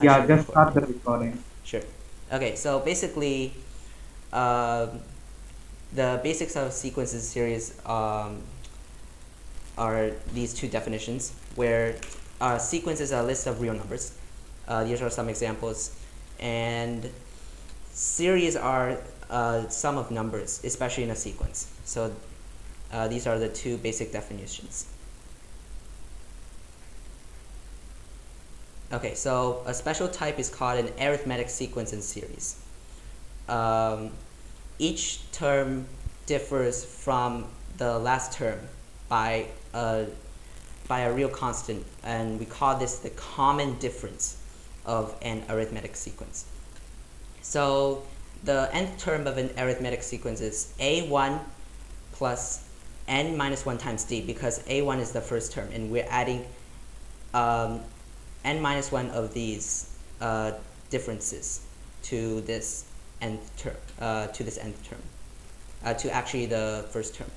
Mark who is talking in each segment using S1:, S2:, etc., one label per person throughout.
S1: Yeah,
S2: Actually
S1: just
S2: record.
S1: start the recording.
S2: Sure. Okay, so basically, um, the basics of sequences series are these two definitions, where sequence is a list of real numbers. These are some examples. And series are sum of numbers, especially in a sequence. So these are the two basic definitions. Okay, so a special type is called an arithmetic sequence in series. Um, each term differs from the last term by a, by a real constant, and we call this the common difference of an arithmetic sequence. So the nth term of an arithmetic sequence is a1 plus n minus 1 times d, because a1 is the first term, and we're adding n minus 1 of these differences to this nth term, to actually the first term.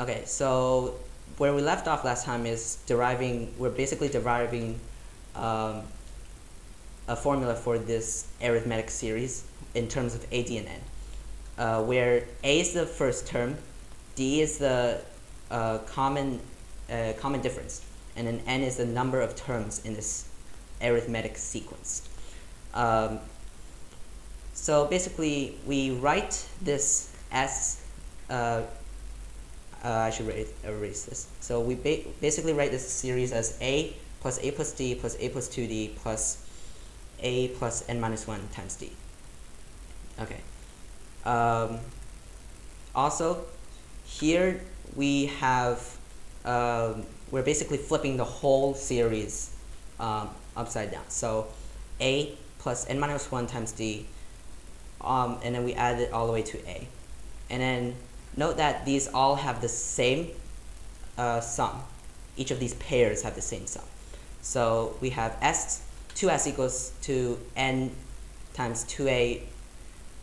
S2: Okay, so where we left off last time is we're basically deriving a formula for this arithmetic series in terms of a, d, and n, where a is the first term, d is the common difference, and then n is the number of terms in this arithmetic sequence. So basically, we write this as I should erase this. So we basically write this series as a plus d plus a plus 2d plus a plus n minus 1 times d. Okay. Also, here we have, we're basically flipping the whole series upside down. So a plus n minus 1 times d, and then we add it all the way to a. And then note that these all have the same sum. Each of these pairs have the same sum. So we have 2s equals to n times 2a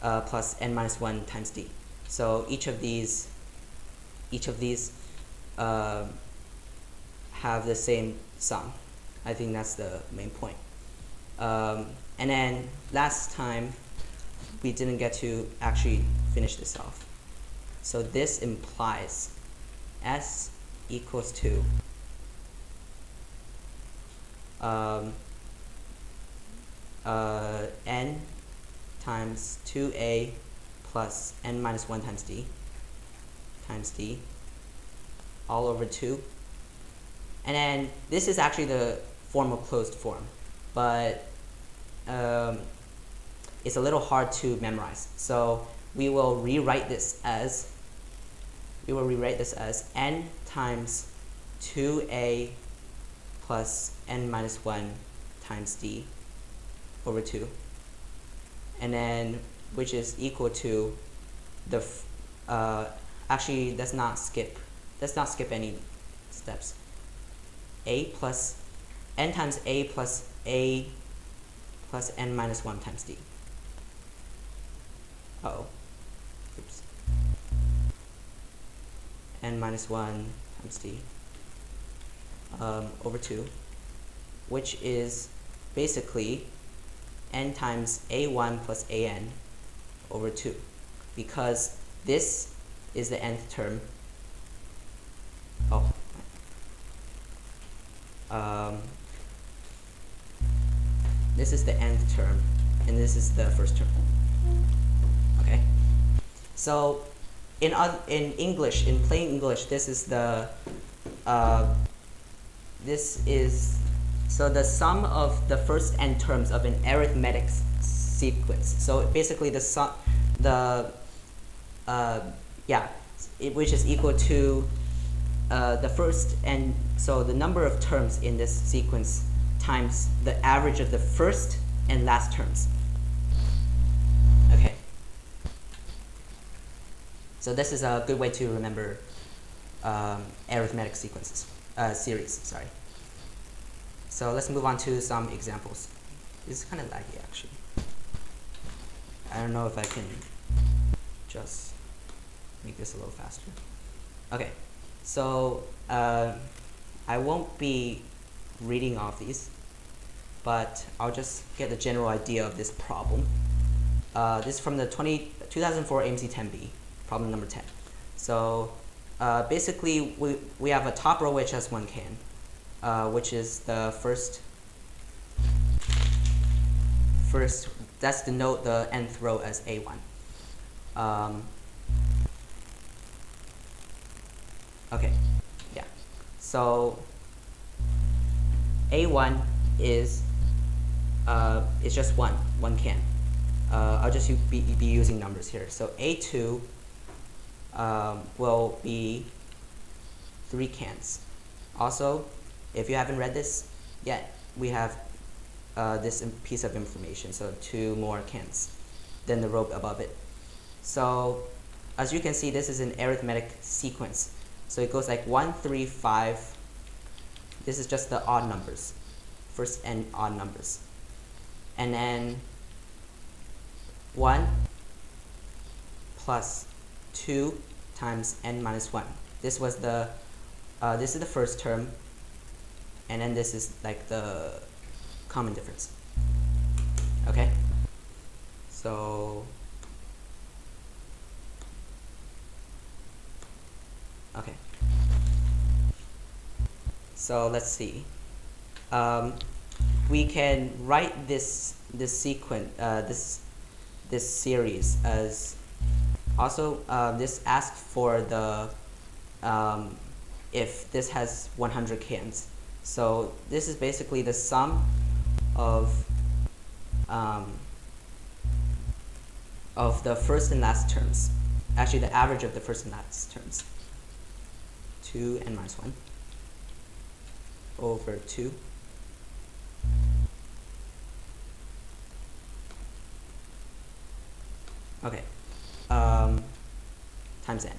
S2: plus n minus 1 times d. So each of these have the same sum. I think that's the main point. And then last time we didn't get to actually finish this off. So this implies s equals to n times 2a plus n minus 1 times d all over 2. And then this is actually the formal closed form, but it's a little hard to memorize. So we will rewrite this as n times 2a plus n minus 1 times d over 2, and then which is equal to the actually let's not skip any steps. A plus n times a plus n minus 1 times d. Oops. N minus 1 times d over 2, which is basically n times a1 plus an over 2, because this is the nth term. This is the nth term, and this is the first term. Okay, so in English, in plain English, this is the so the sum of the first n terms of an arithmetic sequence. So basically the sum, which is equal to the first n, so the number of terms in this sequence times the average of the first and last terms. Okay. So this is a good way to remember arithmetic sequences, series, sorry. So let's move on to some examples. This is kind of laggy, actually. I don't know if I can just make this a little faster. Okay, so I won't be reading off these, but I'll just get the general idea of this problem. This is from the 2004 AMC10B, problem number 10. So basically, we have a top row which has 1 can, which is the first, that's denote the nth row as A1. Okay, yeah. So A1 is just one can. I'll just be using numbers here. So A2 will be 3 cans. Also, if you haven't read this yet, we have this piece of information, so 2 more cans than the row above it. So as you can see, this is an arithmetic sequence. So it goes like 1, 3, 5. This is just the odd numbers, first n odd numbers. And then 1 plus 2 times n minus 1. This was the this is the first term, and then this is like the common difference. Okay? So okay. So let's see. We can write this sequence, this series as also this asks for the if this has 100 cans. So this is basically the sum of the first and last terms. Actually, the average of the first and last terms. 2n minus 1 over 2 okay times n,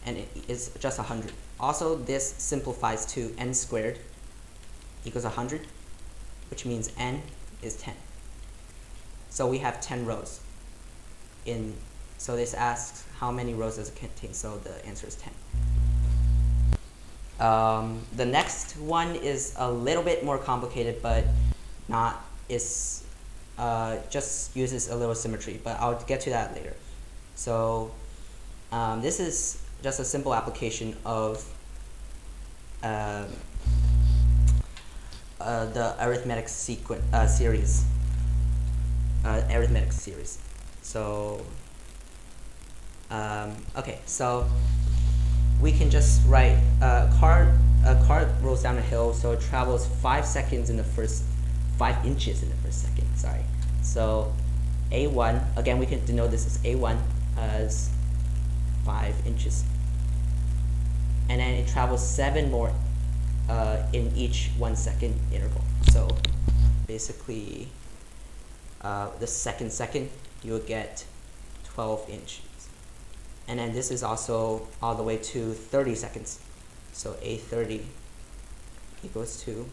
S2: and it is just 100. Also, this simplifies to n squared equals 100, which means n is 10. So we have 10 rows in. So this asks how many rows does it contain, so the answer is 10. The next one is a little bit more complicated, but not, is just uses a little symmetry, but I'll get to that later. So this is just a simple application of the arithmetic series. Arithmetic series. So okay, so we can just write a car rolls down a hill, so it travels 5 seconds in the first 5 inches in the first second. Sorry. So A1, again, we can denote this as A1 as 5 inches, and then it travels 7 more in each 1 second interval. So basically, the second you will get 12 inches. And then this is also all the way to 30 seconds. So A30 equals to,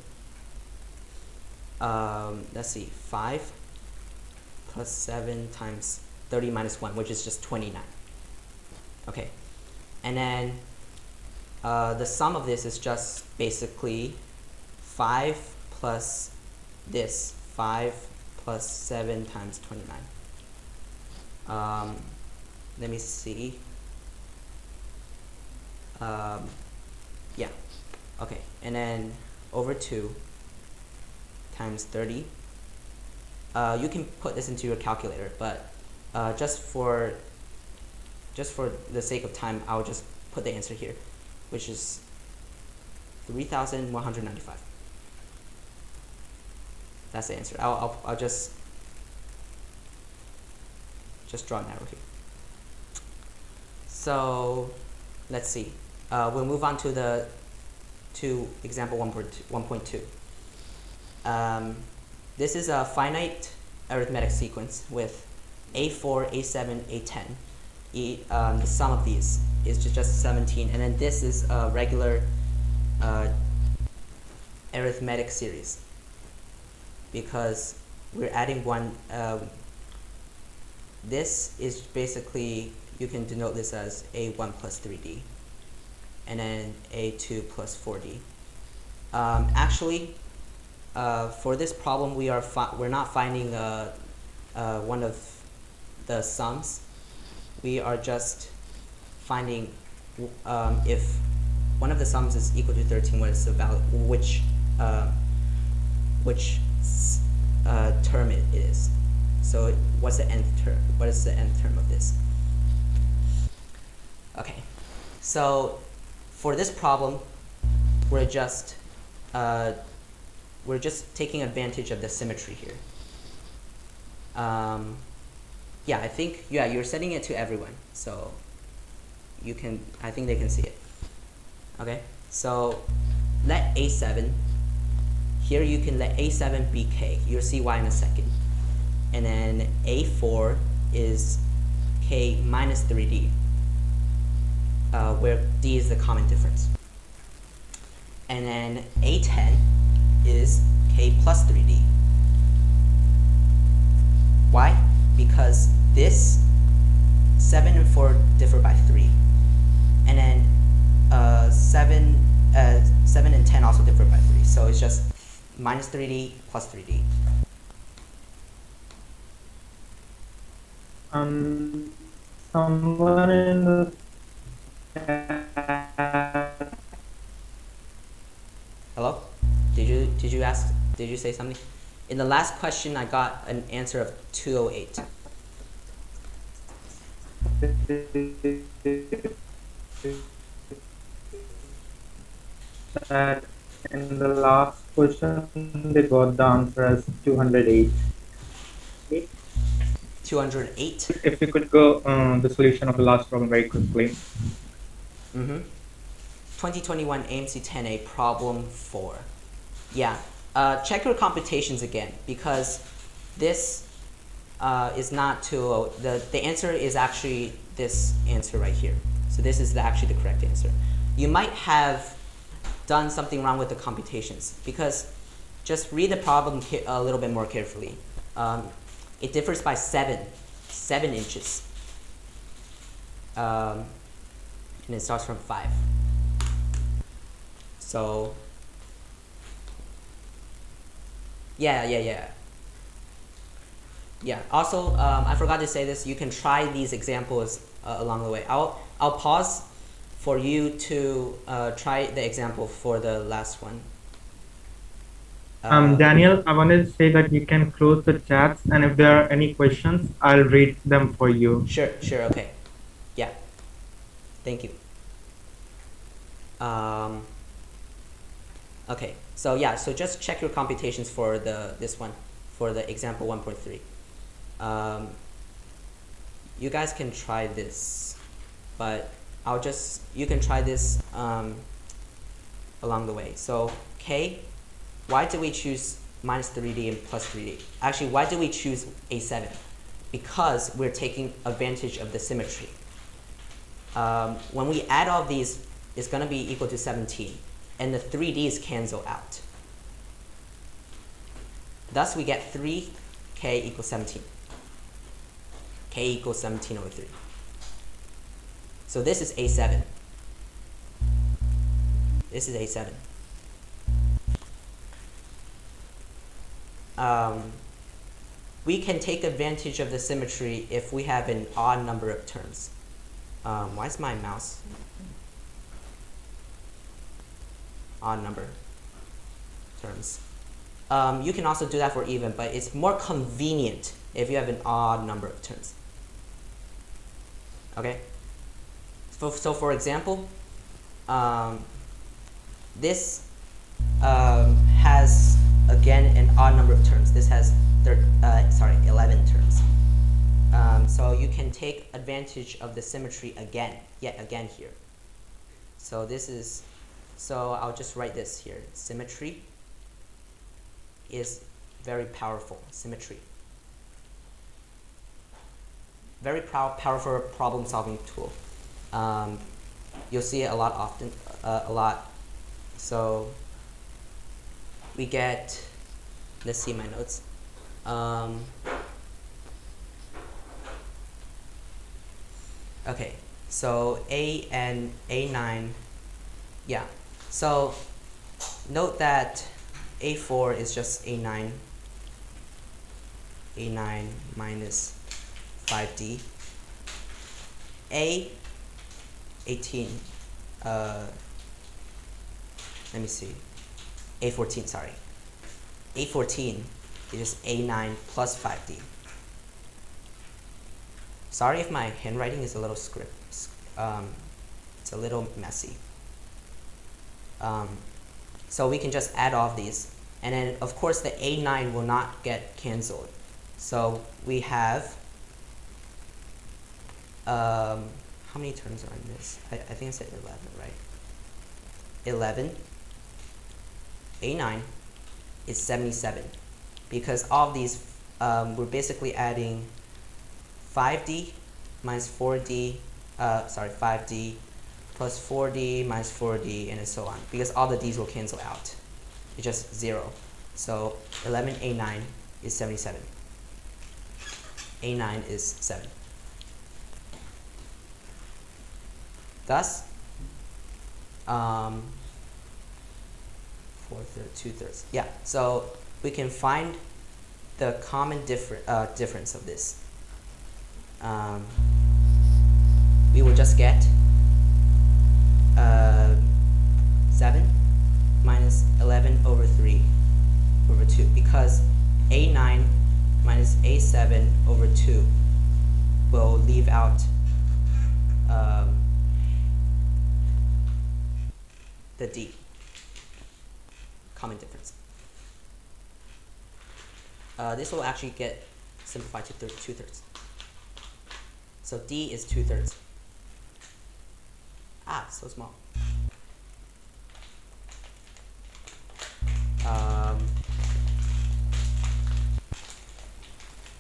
S2: let's see, 5 plus 7 times 30 minus 1, which is just 29. Okay. And then the sum of this is just basically 5 plus this, 5 plus 7 times 29. Let me see. Yeah, okay, and then over 2 times 30. You can put this into your calculator, but just for the sake of time, I'll just put the answer here, which is 3,195. That's the answer. I'll just draw an arrow here. So let's see. We'll move on to example 1.2. This is a finite arithmetic sequence with A4, A7, A10. The sum of these is just 17, and then this is a regular arithmetic series because we're adding one. This is basically, you can denote this as A1 plus 3D, and then A2 plus 4D. Actually, for this problem, we're not finding one of the sums. We are just finding if one of the sums is equal to 13, what is the value, which term it is. So what's the nth term? What is the nth term of this? Okay, so for this problem, we're just taking advantage of the symmetry here. Yeah, I think you're setting it to everyone, so you can. I think they can see it. Okay, so let A7. Here you can let A7 be K. You'll see why in a second. And then A4 is K minus 3D, where D is the common difference. And then A10 is K plus 3D. Why? Because this 7 and 4 differ by 3. And then 7 and 10 also differ by 3. So it's just minus 3D plus 3D.
S1: Someone in the
S2: Hello? Did you ask? Did you say something? In the last question, I got an answer of 208.
S1: That in the last question they got the answer as 208.
S2: 208?
S1: If you could go the solution of the last problem very quickly.
S2: 2021 AMC 10A problem 4. Yeah, check your computations again, because this is not 208. The answer is actually this answer right here. So this is actually the correct answer. You might have done something wrong with the computations, because just read the problem a little bit more carefully. It differs by 7 inches. And it starts from 5. So, yeah. Also, I forgot to say this. You can try these examples along the way. I'll pause for you to try the example for the last one.
S1: Daniel, I wanted to say that you can close the chats, and if there are any questions, I'll read them for you.
S2: Sure, okay. Yeah. Thank you. Okay, so yeah, so just check your computations for this one, for the example 1.3. You guys can try this, but you can try this along the way. So K, why did we choose minus 3D and plus 3D? Actually, why did we choose A7? Because we're taking advantage of the symmetry. When we add all of these, it's going to be equal to 17. And the 3Ds cancel out. Thus, we get 3K equals 17. K equals 17 over 3. So this is A7. This is A7. We can take advantage of the symmetry if we have an odd number of terms. Why is my mouse? Odd number terms. You can also do that for even, but it's more convenient if you have an odd number of terms. Okay? So for example, this has, again, an odd number of terms. This has 11 terms. So you can take advantage of the symmetry yet again here. So this is, so I'll just write this here. Symmetry is very powerful. Symmetry. Very powerful problem-solving tool. You'll see it a lot. So we get, let's see my notes. Okay, so A and A9, yeah. So note that A4 is just A9 minus 5D. A18, let me see, A14, sorry. A14 is A9 plus 5D. Sorry if my handwriting is a little it's a little messy. So we can just add all of these. And then, of course, the A9 will not get canceled. So we have, how many terms are in this? I think I said 11, right? 11. A9 is 77. Because all of these, we're basically adding 5D minus 4D, 5D plus 4D minus 4D, and so on. Because all the D's will cancel out. It's just 0. So 11A9 is 77. A9 is 7. Thus, 4/3, 2/3. Yeah, so we can find the common difference of this. We will just get 7 minus 11/3/2, because A9 minus A7/2 will leave out the D, common difference. This will actually get simplified to 2/3. So D is 2/3. So small.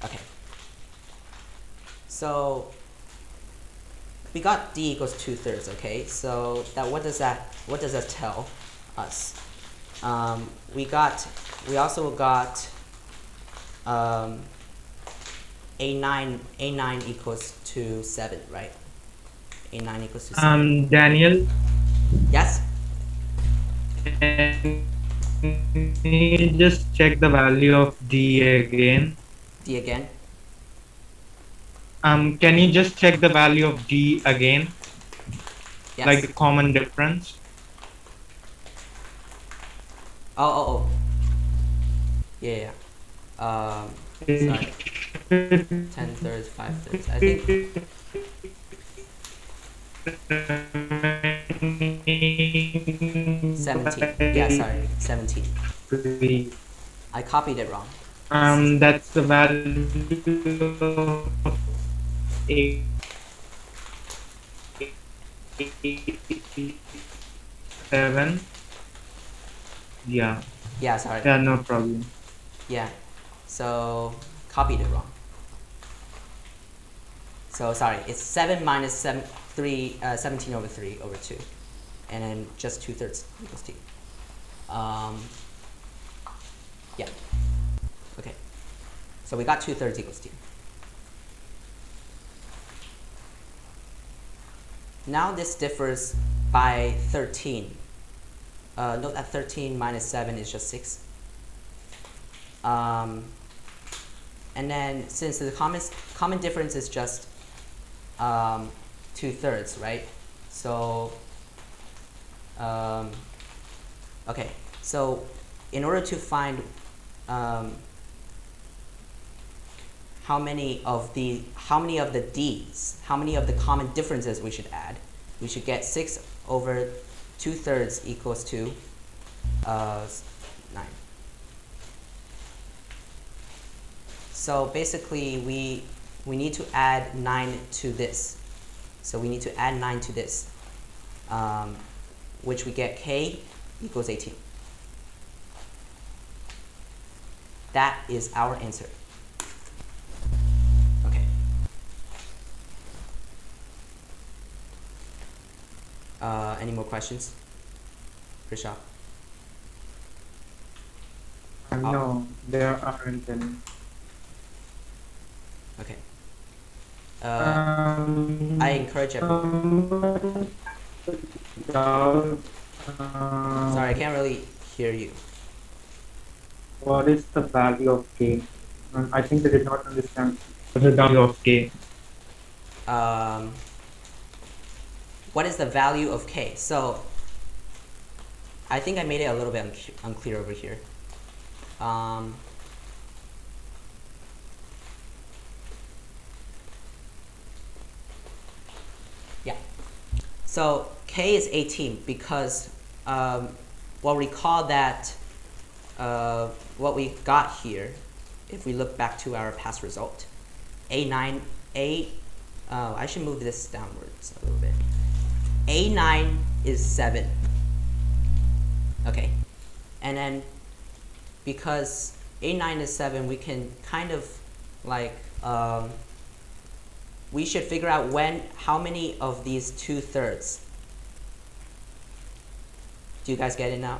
S2: Okay. So we got D equals 2/3. Okay. So that what does that tell us? We also got A9 equals to 7, right? A9 equals to 7.
S1: Daniel,
S2: Yes?
S1: can you just check the value of D again?
S2: D again?
S1: Can you just check the value of D again?
S2: Yes.
S1: Like the common difference?
S2: Oh. Yeah. Sorry. 10/3, 5/3. I think 17. Yeah, sorry, 17. I copied it wrong.
S1: That's the value of A7. Yeah.
S2: Yeah, sorry.
S1: Yeah, no problem.
S2: Yeah. So copied it wrong. So sorry, it's 7 minus 17/3/2, and then just 2/3 equals T. Yeah. Okay. So we got 2/3 equals T. Now this differs by 13. Note that 13 minus 7 is just 6. And then since the common difference is just 2/3, right? So okay. So in order to find how many of the D's, how many of the common differences we should add, we should get 6 over 2/3 equals to 9. So basically we need to add 9 to this. So we need to add 9 to this, which we get K equals 18. That is our answer. Okay. Any more questions? GSHOC?
S1: No, there aren't any.
S2: Okay. I encourage everyone. Sorry, I can't really hear you.
S1: What is the value of k? I think they did not understand the value of k.
S2: Um, what is the value of k? So I think I made it a little bit unclear over here. Um, yeah. So k is 18 because, well, recall that what we got here, if we look back to our past result, A9, I should move this downwards a little bit. A9 is 7. Okay. And then because A9 is 7, we can kind of like, we should figure out how many of these 2/3. Do you guys get it now?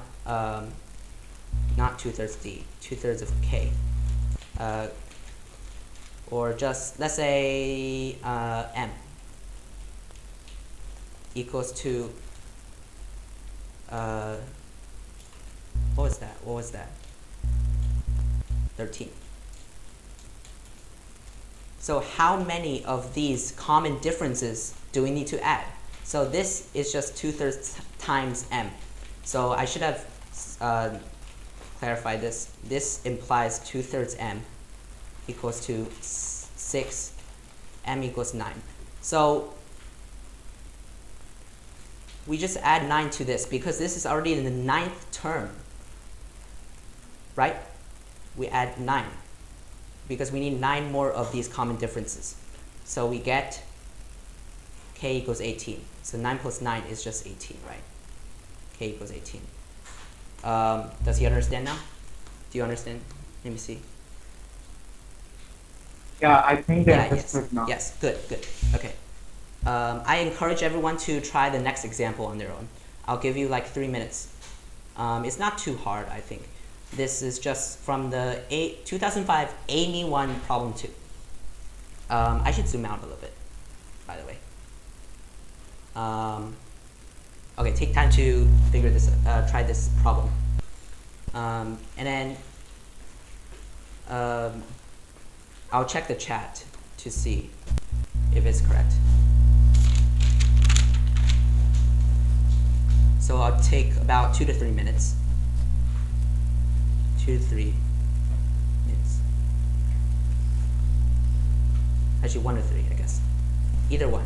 S2: Not 2/3 D, 2/3 of K. Or just, let's say, M equals to, what was that? What was that? 13. So how many of these common differences do we need to add? So this is just 2/3 times M. So I should have clarified this. This implies 2/3 M equals to 6, M equals 9. So we just add 9 to this because this is already in the 9th term, right? We add 9 because we need 9 more of these common differences. So we get k equals 18. So 9 plus 9 is just 18, right? K equals 18. Does he understand now? Do you understand? Let me see.
S1: Yeah, I think they
S2: Yeah,
S1: understood
S2: yes.
S1: now.
S2: Yes, good, good. Okay. I encourage everyone to try the next example on their own. I'll give you like 3 minutes. It's not too hard, I think. This is just from the 2005 Amy 1 problem 2. I should zoom out a little bit, by the way. Okay, take time to figure this, try this problem. And then I'll check the chat to see if it's correct. So I'll take about 2 to 3 minutes. 2 to 3 minutes. Actually, 1 to 3, I guess. Either one.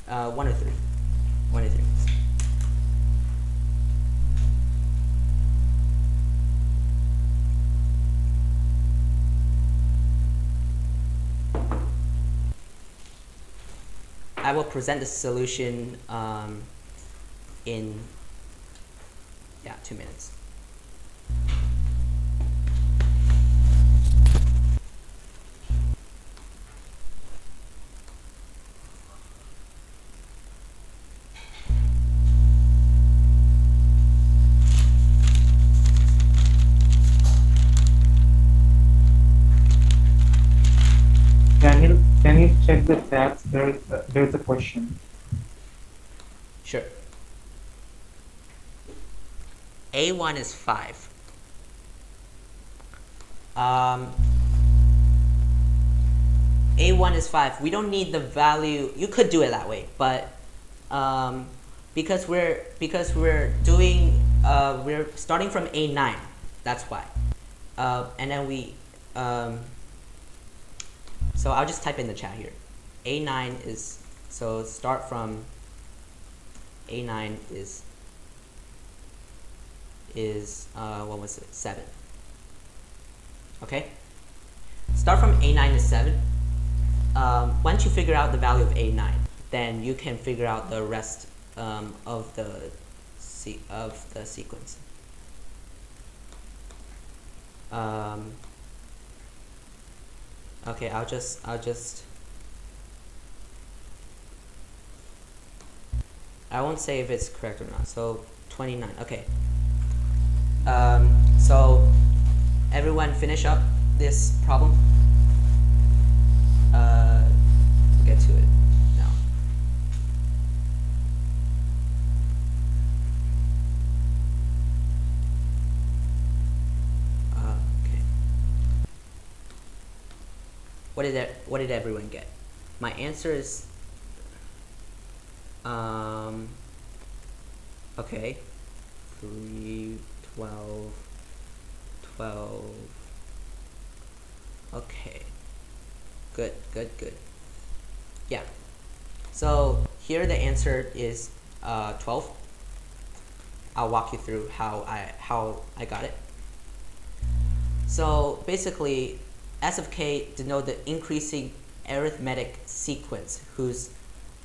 S2: 1 or 3. 1 to 3 minutes. I will present the solution in 2 minutes.
S1: Can you check the tabs? There's a question.
S2: Sure. A1 is 5. A1 is 5. We don't need the value. You could do it that way, but because we're doing we're starting from A9. That's why. And then we so I'll just type in the chat here. A9 is, so start from A9 is what was it? 7. Okay? Start from A9 is 7. Once you figure out the value of A9, then you can figure out the rest of the sequence. Okay, I'll just I won't say if it's correct or not. So 29. Okay. So everyone finish up this problem. Get to it now. What did everyone get? My answer is okay, 3, 12, 12. Okay, good. Yeah. So here the answer is 12. I'll walk you through how I got it. So basically, S of k denote the increasing arithmetic sequence whose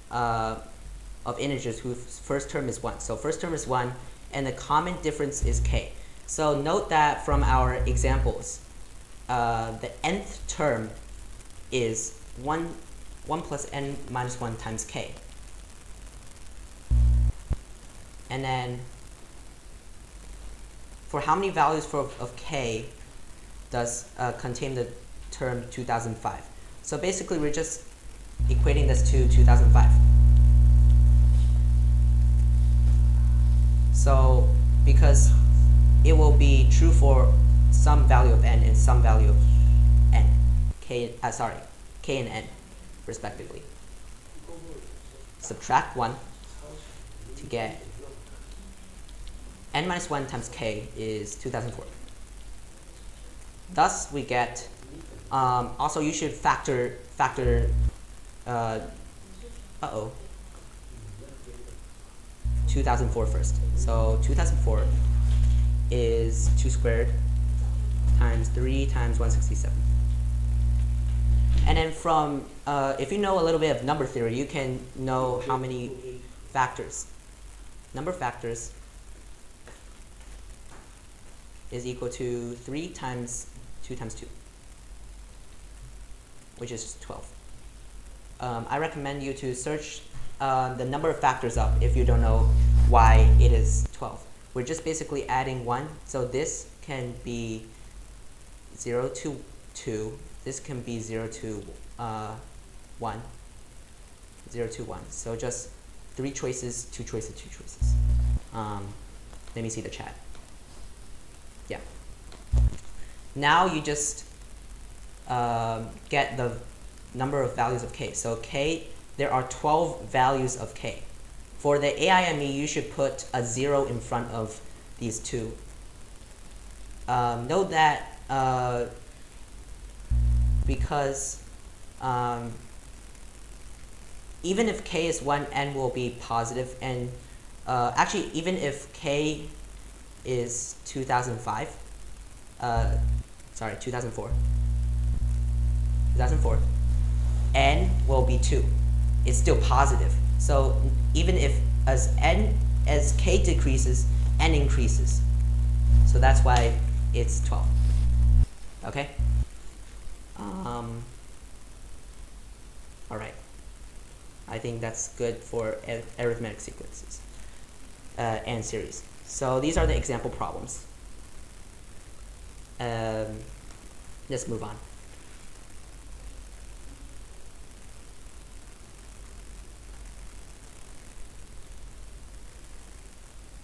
S2: of integers whose first term is 1. So first term is 1, and the common difference is k. So note that from our examples, the nth term is 1 plus n minus 1 times k. And then for how many values of k does contain the term 2005? So basically we're just equating this to 2005. So because it will be true for some value of n and some value of n, k and n respectively. Subtract 1 to get n minus 1 times k is 2004. Thus we get, also you should factor 2004 first. So 2004 is 2 squared times 3 times 167. And then from, if you know a little bit of number theory, you can know how many factors. Number of factors is equal to 3 times 2 times 2, which is 12. I recommend you to search the number of factors up if you don't know why it is 12. We're just basically adding 1, so this can be 0 to 2, this can be 0 to 1, 0 to 1. So just 3 choices, 2 choices, 2 choices. Let me see the chat. Yeah. Now you just get the number of values of k. So k, there are 12 values of k. For the AIME, you should put a 0 in front of these two. Note that because even if k is 1, n will be positive, and actually even if k is 2004, 2004, n will be 2. It's still positive. So even if as k decreases, n increases. So that's why it's 12. Okay? All right. I think that's good for arithmetic sequences and series. So these are the example problems. Let's move on.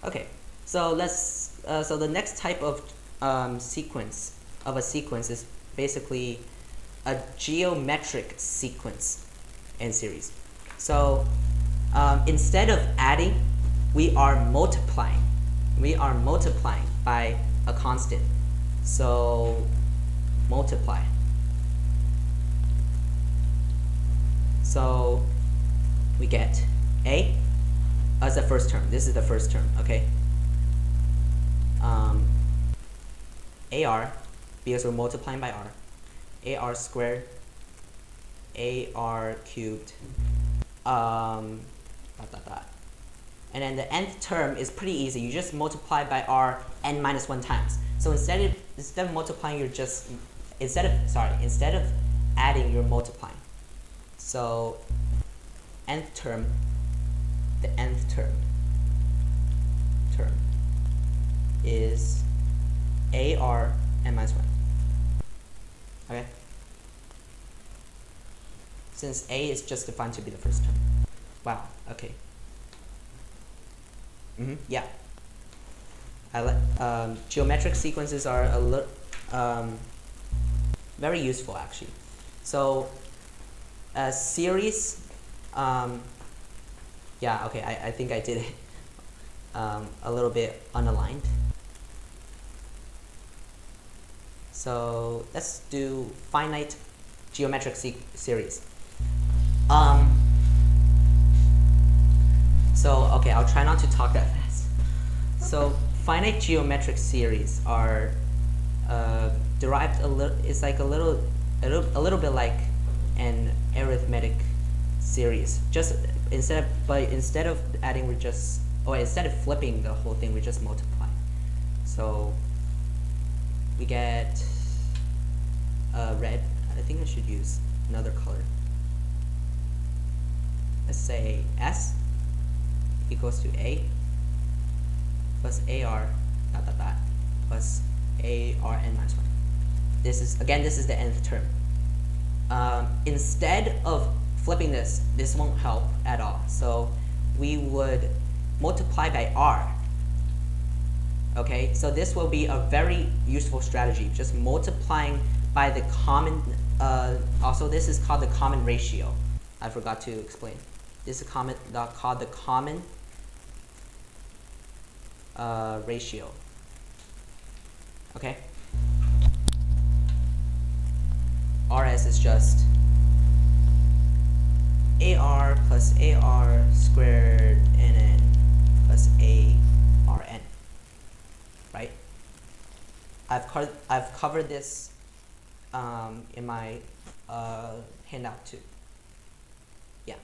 S2: Okay, so let's. So the next type of sequence is basically a geometric sequence and series. So instead of adding, we are multiplying. We are multiplying by a constant. So multiply. So we get a as the first term. This is the first term, okay? AR, because we're multiplying by r. AR squared, AR cubed, And then the nth term is pretty easy. You just multiply by r n minus 1 times. So instead of multiplying, you're just instead of adding, you're multiplying. So nth term, the nth term is AR n minus 1. Okay? Since A is just defined to be the first term. Wow, okay. Yeah. I geometric sequences are very useful actually. So a series, yeah, okay, I think I did it a little bit unaligned. So let's do finite geometric series. So okay, I'll try not to talk that fast. So finite geometric series are derived a little. It's like a little bit like an arithmetic series. Just instead of adding, instead of flipping the whole thing, we just multiply. So we get red. I think I should use another color. Let's say S equals to A plus AR dot dot dot plus ARN minus 1. This is the nth term. Instead of flipping this won't help at all. So we would multiply by R. Okay, so this will be a very useful strategy, just multiplying by the common, also this is called the common ratio. I forgot to explain. This is called the common ratio. Okay? RS is just AR plus AR squared NN plus ARN. Right? I've covered this in my handout too. Yeah.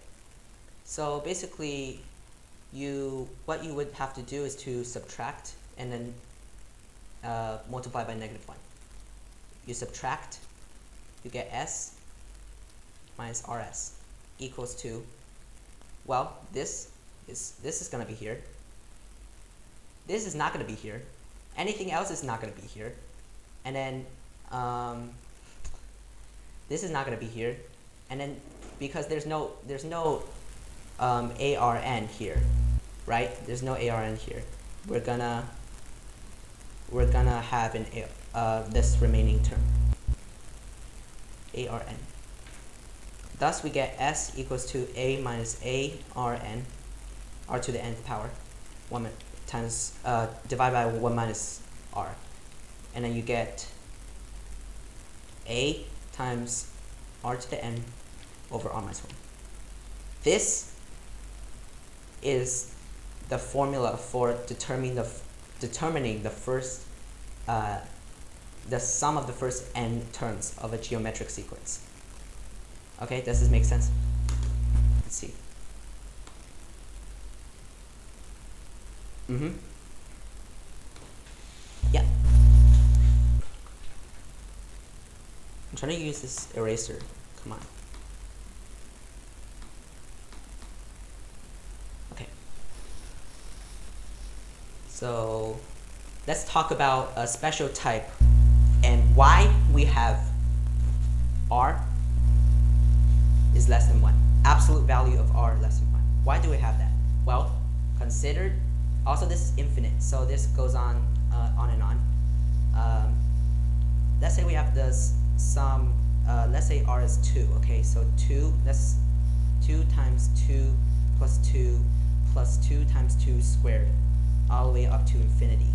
S2: So basically, what you would have to do is to subtract and then multiply by -1. You subtract, you get S minus RS equals to, well, this is going to be here. This is not going to be here. Anything else is not going to be here. And then this is not going to be here. And then because there's no ARN here, right? There's no ARN here. We're gonna have an this remaining term, ARN. Thus we get S equals to A minus ARN, R to the nth power, 1 times divided by 1 minus R, and then you get A times R to the n over R minus 1. This is the formula for determining the first the sum of the first n terms of a geometric sequence. Okay, does this make sense? Let's see. Yeah. I'm trying to use this eraser. Come on. Okay. So let's talk about a special type and why we have R is less than 1. Absolute value of R less than 1. Why do we have that? Well, considered, also this is infinite, so this goes on and on. Let's say we have this some, let's say R is 2, okay, so 2, that's 2 times 2 plus 2 plus 2 times 2 squared, all the way up to infinity,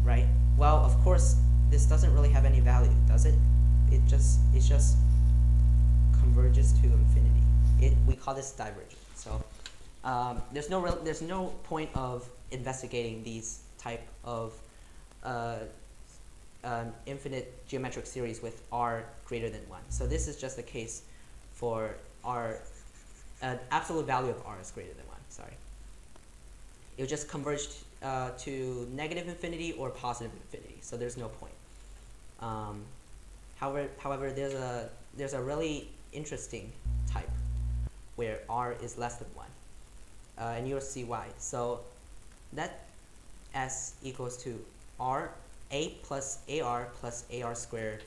S2: right? Well, of course, this doesn't really have any value, does it? It just converges to infinity. We call this divergent. So there's no point of investigating these type of infinite geometric series with R greater than 1. So this is just the case for R, absolute value of R is greater than 1. Sorry. It will just converge to negative infinity or positive infinity. So there's no point. However, there's a really interesting type where R is less than 1, and you'll see why. So that S equals to R, A plus AR squared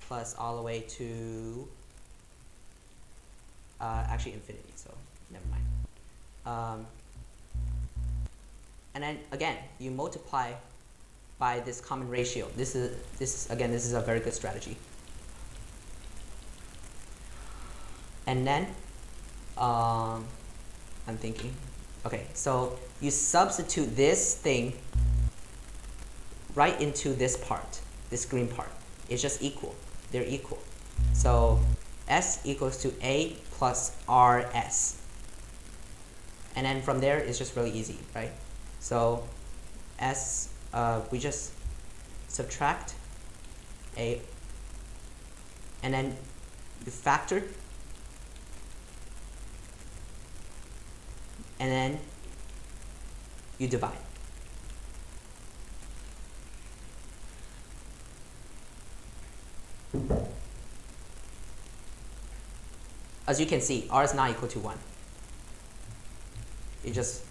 S2: plus all the way to actually infinity, so never mind. And then again, you multiply by this common ratio. This is a very good strategy. And then I'm thinking, okay, so you substitute this thing right into this part, this green part. It's just equal. They're equal. So S equals to A plus RS. And then from there, it's just really easy, right? So S, we just subtract A, and then you factor, and then you divide. As you can see, R is not equal to 1. It just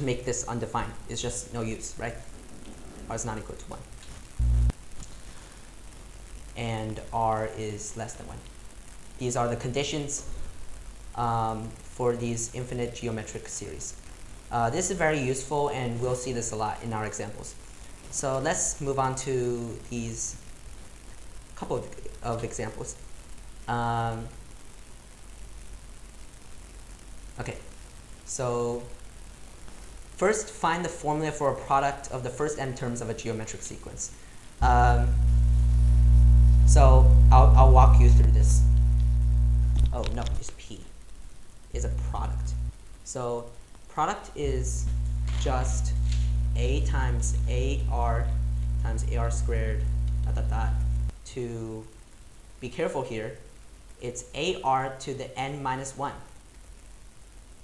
S2: make this undefined. It's just no use, right? R is not equal to 1. And R is less than 1. These are the conditions for these infinite geometric series. This is very useful, and we'll see this a lot in our examples. So let's move on to these couple of examples. Okay, so first find the formula for a product of the first n terms of a geometric sequence. So I'll walk you through this. Oh no, it's P. Is a product. So product is just A times AR times AR squared to, be careful here, it's AR to the n minus 1,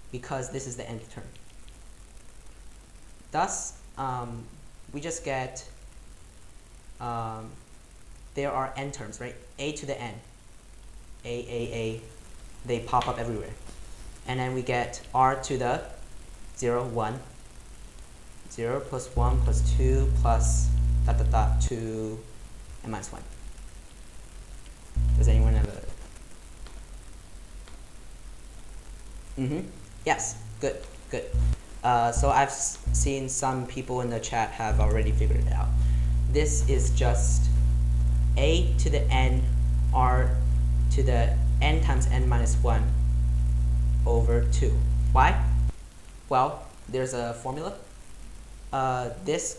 S2: because this is the nth term. Thus, we just get, there are n terms, right? A to the n. A. They pop up everywhere. And then we get R to the 0, 1. 0 plus 1 plus 2 plus ... to n minus 1. Does anyone have a... Yes, good. So I've seen some people in the chat have already figured it out. This is just A to the n R to the n times n minus 1 over 2. Why? Well, there's a formula. This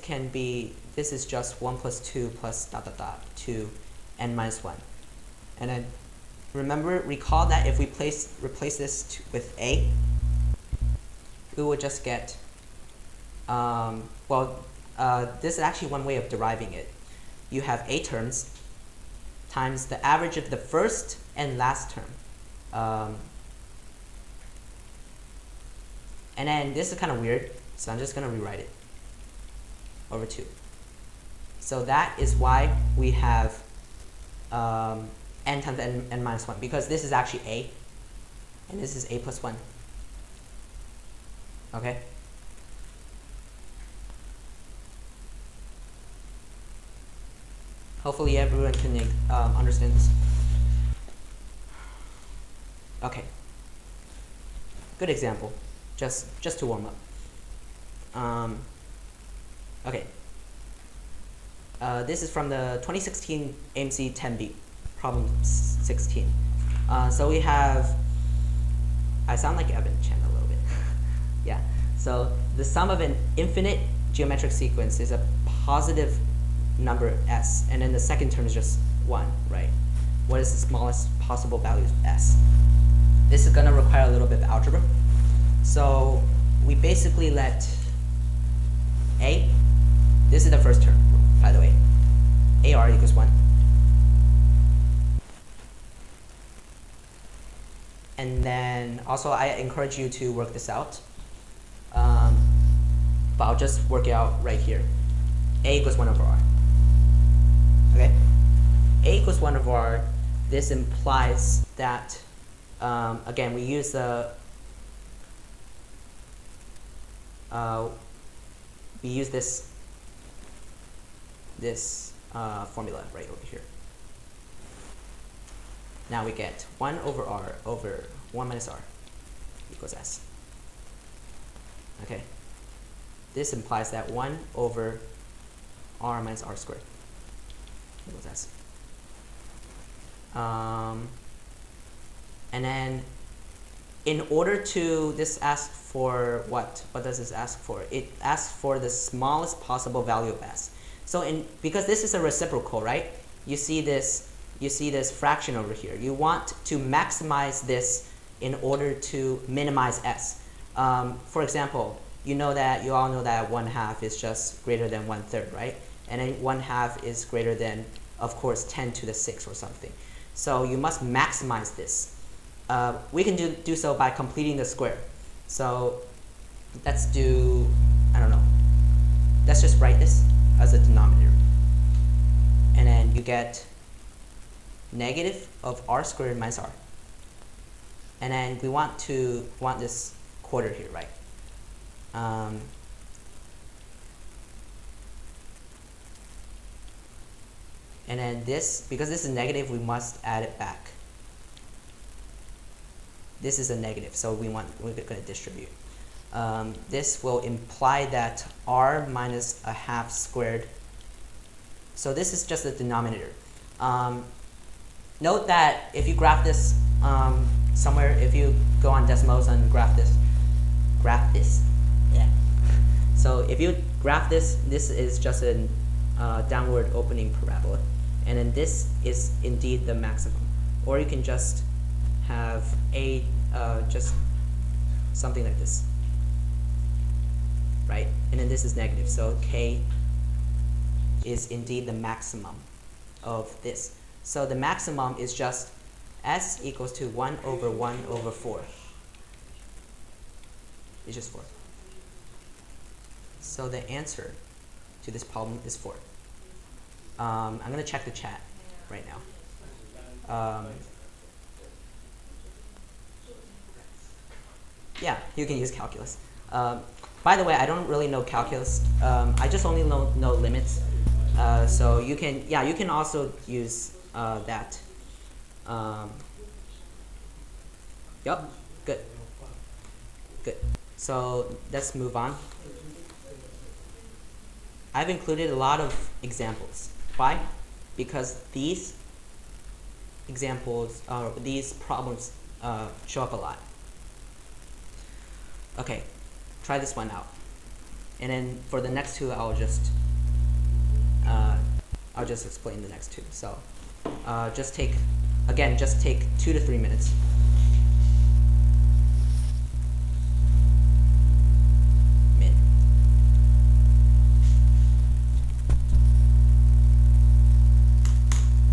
S2: is just 1 plus 2 plus ... to n minus 1. And then recall that if we replace this with A, we would just get, this is actually one way of deriving it. You have A terms times the average of the first and last term. And then this is kind of weird, so I'm just going to rewrite it over 2. So that is why we have n times n minus 1, because this is actually A, and this is A plus 1. Okay? Hopefully everyone can understand this. Okay. Good example, just to warm up. Okay. This is from the 2016 AMC 10B, problem 16. So we have, I sound like Evan Chen a little bit. Yeah. So the sum of an infinite geometric sequence is a positive number S, and then the second term is just 1, right? What is the smallest possible value of S? This is going to require a little bit of algebra. So we basically let A, this is the first term, by the way, AR equals 1. And then also I encourage you to work this out. But I'll just work it out right here. A equals 1 over R. Okay? A equals 1 over R. This implies that, again, we use the this formula right over here. Now we get 1 over R over 1 minus R equals S. Okay. This implies that 1 over R minus R squared equals S. And then in order to, this asks for what? What does this ask for? It asks for the smallest possible value of s. So because this is a reciprocal, right? You see this fraction over here. You want to maximize this in order to minimize s. For example, you all know that 1/2 is just greater than 1/3, right? And then 1/2 is greater than, of course, 10 to the 6 or something. So you must maximize this. We can do so by completing the square. So let's do, I don't know, let's just write this as a denominator. And then you get negative of r squared minus r. And then we want this quarter here, right? And then this, because this is negative, we must add it back. This is a negative, so we're going to distribute. This will imply that r minus 1/2 squared. So this is just the denominator. Note that if you graph this somewhere, if you go on Desmos and graph this, yeah. So if you graph this, this is just a downward opening parabola, and then this is indeed the maximum. Or you can just have just something like this, right? And then this is negative, so k is indeed the maximum of this. So the maximum is just s equals to 1 over 1 over 4. It's just 4. So the answer to this problem is 4. I'm going to check the chat right now. Yeah, you can use calculus. By the way, I don't really know calculus. I just only know limits. So you can also use that. Yup, good. So let's move on. I've included a lot of examples. Why? Because these examples, these problems show up a lot. Okay, try this one out. And then for the next two, I'll just explain the next two. So just take 2 to 3 minutes.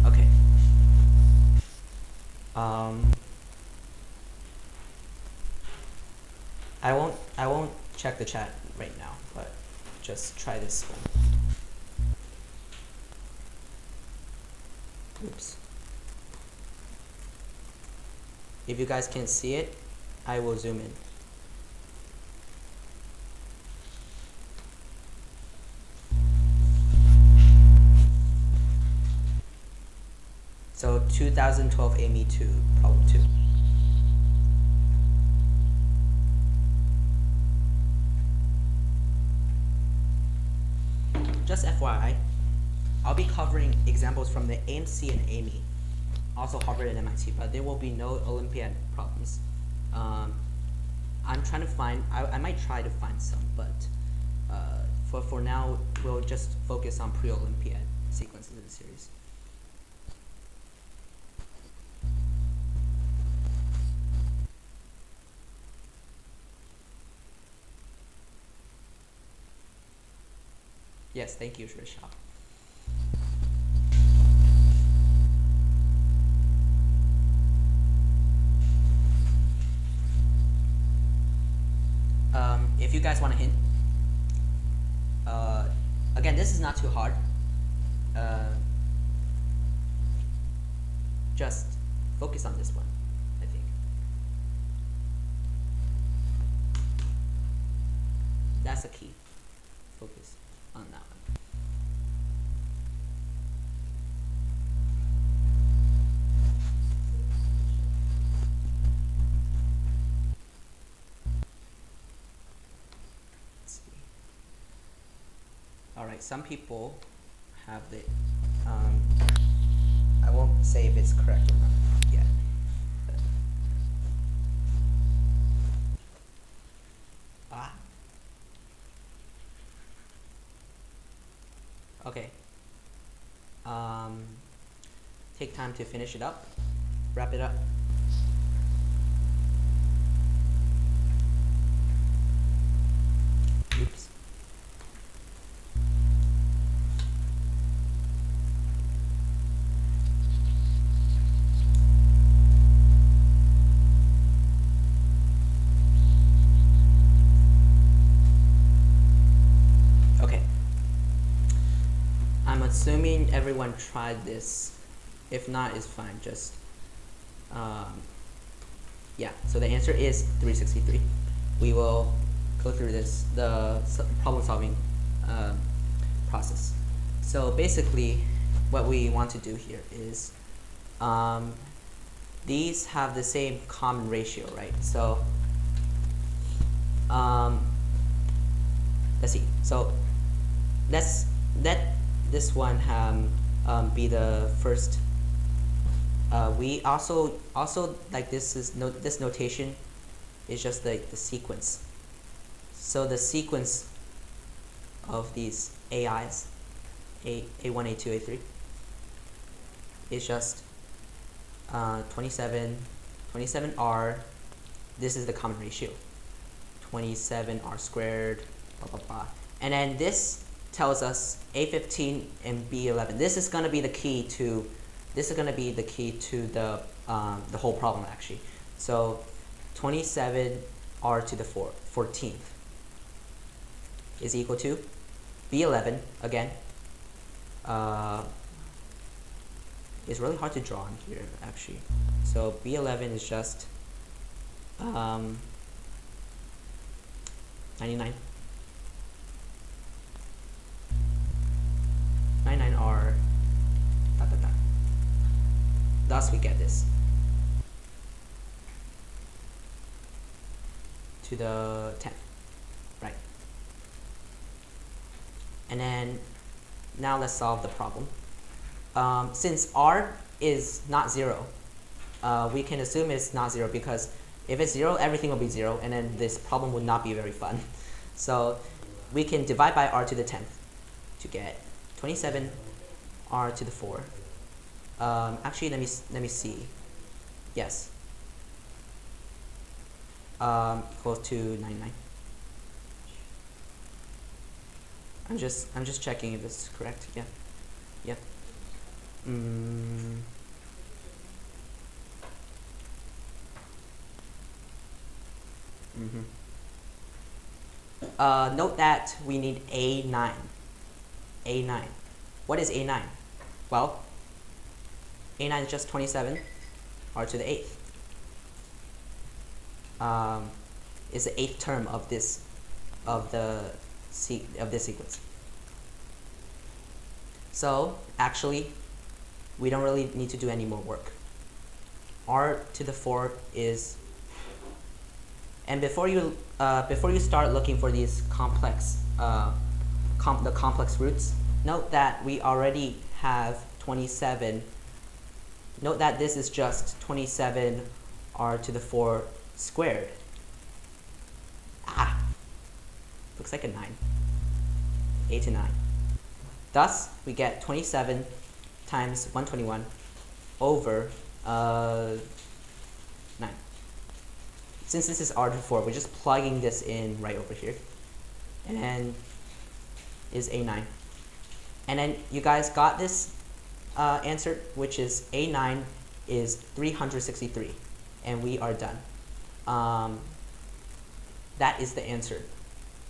S2: Okay. I won't check the chat right now, but just try this one. Oops. If you guys can't see it, I will zoom in. So 2012 AME 2, problem 2. Just FYI, I'll be covering examples from the AMC and AME, also Harvard and MIT, but there will be no Olympiad problems. I'm trying to find, I might try to find some, but for now, we'll just focus on pre-Olympiad sequences of the series. Yes, thank you, GSHOC. If you guys want a hint, again, this is not too hard. Just focus on this one, I think. That's the key. Focus on that one. Alright, some people have the, I won't say if it's correct or not yet. take time to finish it up, wrap it up. Oops. Okay. I'm assuming everyone tried this. If not, it's fine. Just yeah. So the answer is 363. We will go through this, the problem solving process. So basically, what we want to do here is these have the same common ratio, right? So let's see. So let's let this one be the first. We also like this is this notation is just like the sequence. So the sequence of these AIs, A1, A2, A3, is just 27, 27R. This is the common ratio. 27R squared, blah blah blah. And then this tells us A15 and B11. This is gonna be the key to the whole problem actually. So 27R to the 14th is equal to B11 again. It's really hard to draw in here actually. So B11 is just 99. 99R dot dot dot. Thus we get this to the 10th, right? And then now let's solve the problem. Since R is not 0, we can assume it's not 0 because if it's 0, everything will be 0, and then this problem would not be very fun. So we can divide by R to the 10th to get 27 R to the 4. Actually, let me see. Yes. Equals to 99. I'm just checking if this is correct. Yeah. Yeah. Note that we need A9. A9. What is A9? Well, A9 is just 27 R to the 8th. Is the 8th term of this sequence. So actually, we don't really need to do any more work. R to the 4 is, and before you start looking for these complex the complex roots, note that we already have 27. Note that this is just 27 R to the 4 squared. Looks like a 9. 8 to 9. Thus, we get 27 times 121 over 9. Since this is R to the 4, we're just plugging this in right over here. And then is A9. And then you guys got this answer, which is A9 is 363. And we are done. That is the answer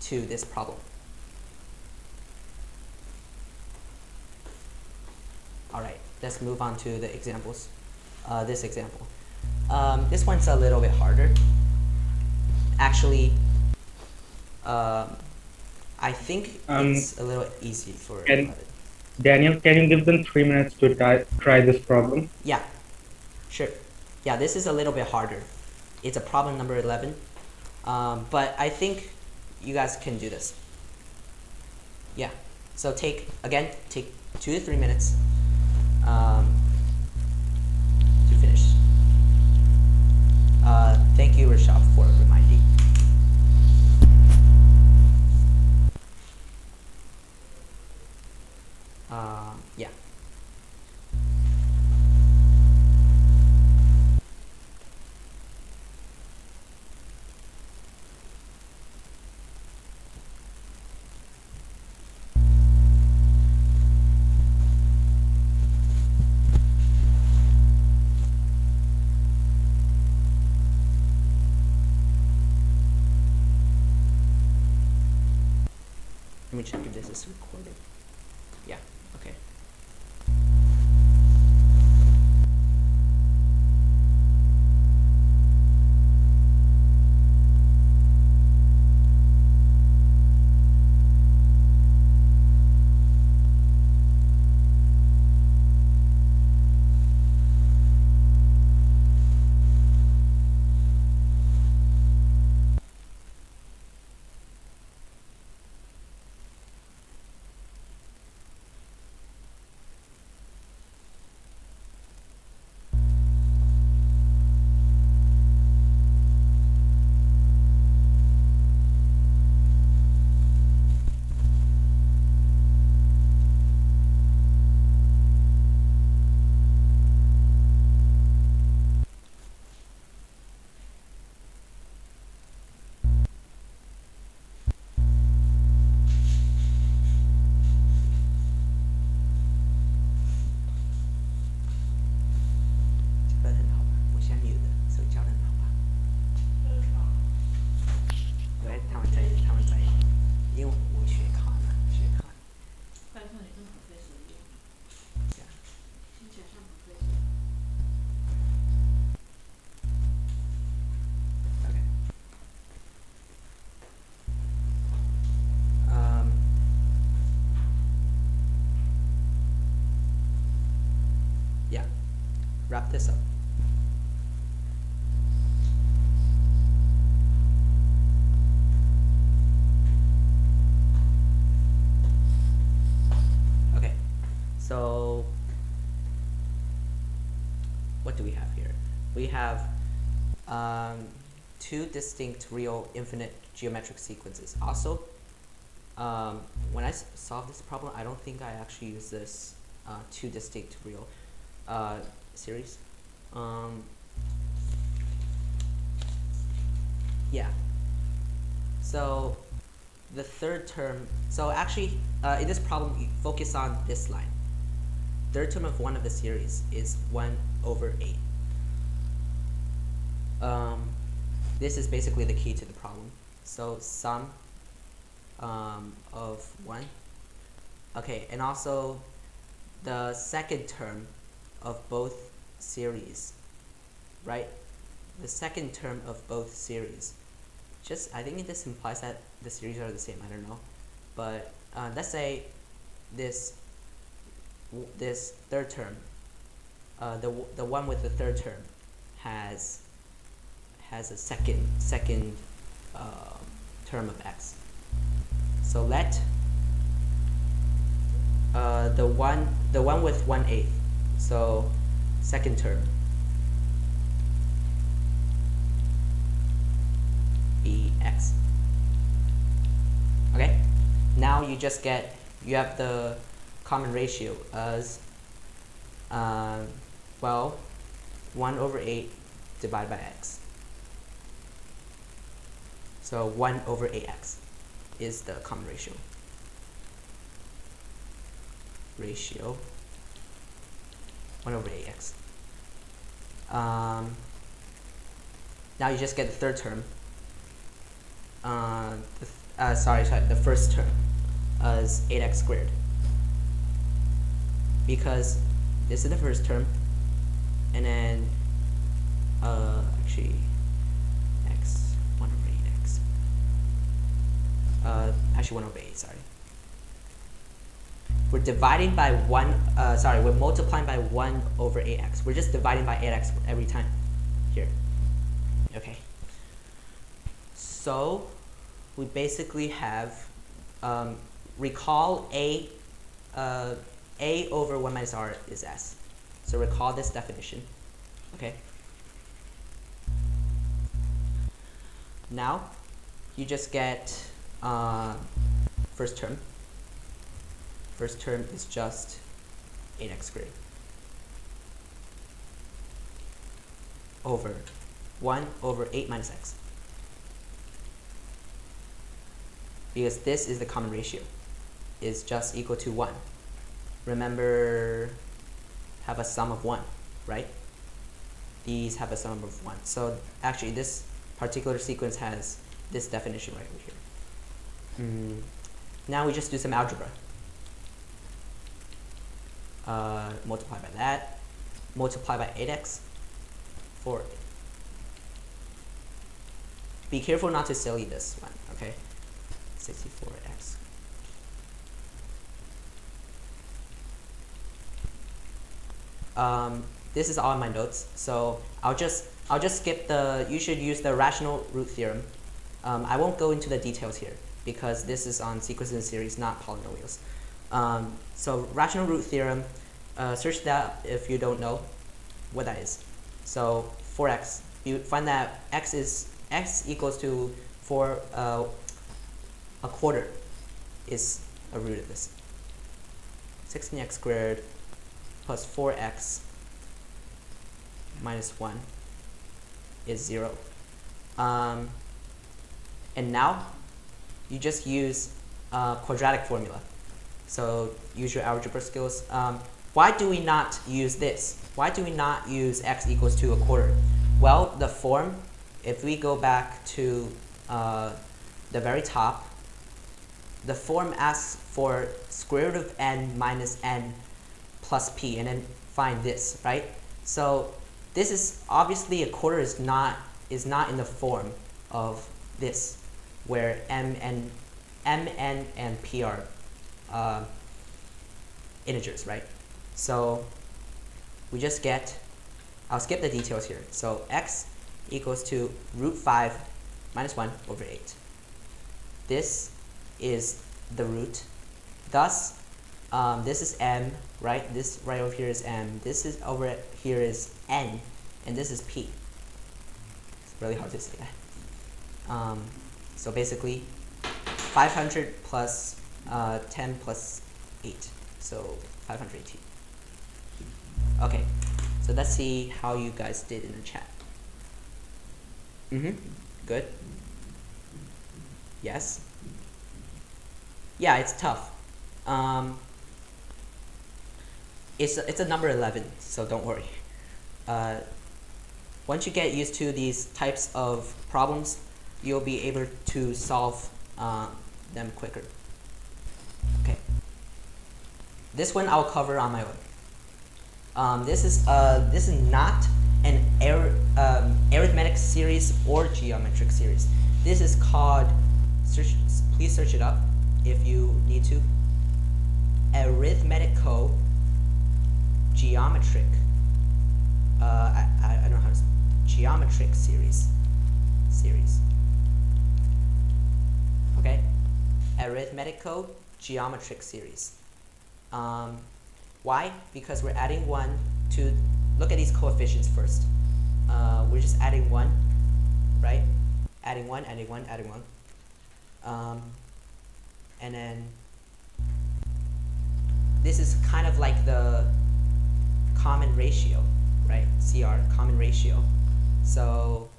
S2: to this problem. Alright, let's move on to the examples. This example. This one's a little bit harder. Actually, I think it's a little easy for
S1: Daniel, can you give them 3 minutes to try this problem?
S2: Yeah, sure. Yeah, this is a little bit harder. It's a problem number 11. But I think you guys can do this. Yeah. So take 2 to 3 minutes to finish. Thank you, Rashad, for reminding. Yeah. check if this is recorded. Yeah, okay. Yeah, wrap this up. Okay, so what do we have here? We have two distinct real infinite geometric sequences. Also, when I solve this problem, I don't think I actually use this two distinct real series. Yeah. So the third term, so actually in this problem, you focus on this line. Third term of one of the series is 1 over 8. This is basically the key to the problem. So sum of 1. Okay, and also the second term of both series, right? The second term of both series. I think this implies that the series are the same, I don't know. But let's say this third term, the one with the third term has a second term of x. So let the one with 1/8, so second term, be x. Okay, now you have the common ratio as 1 over 8 divided by x. So 1 over 8x is the common ratio. 1 over 8x. Now you just get the third term. The first term as 8x squared. Because this is the first term, and then actually x 1 over 8x. Actually 1 over 8, sorry. We're dividing by 1, we're multiplying by 1 over 8x. We're just dividing by 8x every time here. Okay. So we basically have, recall A over 1 minus r is s. So recall this definition. Okay. Now you just get first term. First term is just 8x squared over 1 over 8 minus x. Because this is the common ratio, is just equal to 1. Remember, have a sum of 1, right? These have a sum of 1. So actually this particular sequence has this definition right over here. Now we just do some algebra. Multiply by that, multiply by 8x, 4. Be careful not to silly this one, okay? 64x. This is all in my notes, so I'll just skip the. You should use the rational root theorem. I won't go into the details here because this is on sequences and series, not polynomials. So rational root theorem, search that if you don't know what that is. So 4x, you find that x equals to 4, a quarter is a root of this. 16x squared plus 4x minus 1 is 0. And now you just use quadratic formula. So use your algebra skills. Why do we not use this? Why do we not use x equals to a quarter? Well, the form, if we go back to the very top, the form asks for square root of n minus n plus p, and then find this, right? So this is obviously a quarter is not in the form of this, where m, n, and p are integers, right? So we just get, I'll skip the details here. So x equals to root 5 minus 1 over 8. This is the root. Thus, this is m, right? This right over here is m. This is over here is n, and this is p. It's really hard to say that. So basically, 500 plus 10 plus 8, so 518. Okay, so let's see how you guys did in the chat. Good. Yes. Yeah, it's tough. It's a number 11, so don't worry. Once you get used to these types of problems, you'll be able to solve them quicker. Okay. This one I'll cover on my own. This is not an arithmetic series or geometric series. This is called, please search it up if you need to, arithmetico geometric. I don't know how to say geometric series. Okay, arithmetico geometric series. Why? Because we're adding 1 to, look at these coefficients first. We're just adding 1, right? Adding 1, adding 1, adding 1. And then this is kind of like the common ratio, right? CR, common ratio. So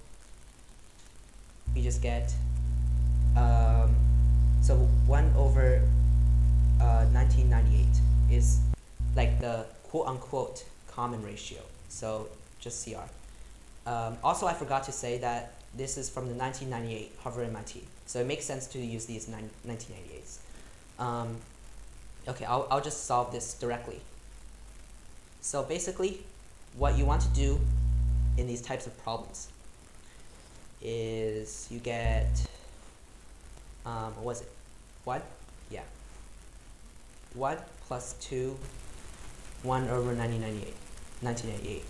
S2: we just get, so 1 over 1998 is like the quote-unquote common ratio. So just CR. Also, I forgot to say that this is from the 1998 Harvard MIT. So it makes sense to use these 1998s. Okay, I'll just solve this directly. So basically, what you want to do in these types of problems is you get, what was it? 1? Yeah. 1 plus 2, 1 over 1998.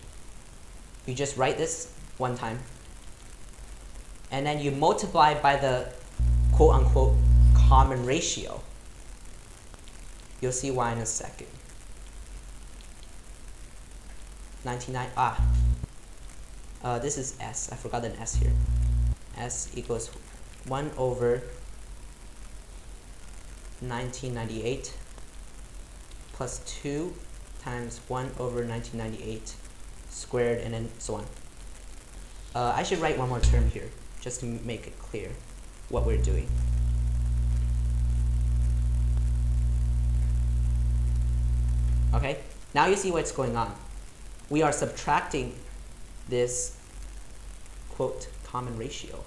S2: You just write this one time, and then you multiply by the quote-unquote common ratio. You'll see why in a second. 99, this is S. I forgot an S here. S equals 1 over 1998 plus 2 times 1 over 1998 squared, and then so on. I should write one more term here just to make it clear what we're doing. Okay, now you see what's going on. We are subtracting this quote common ratio,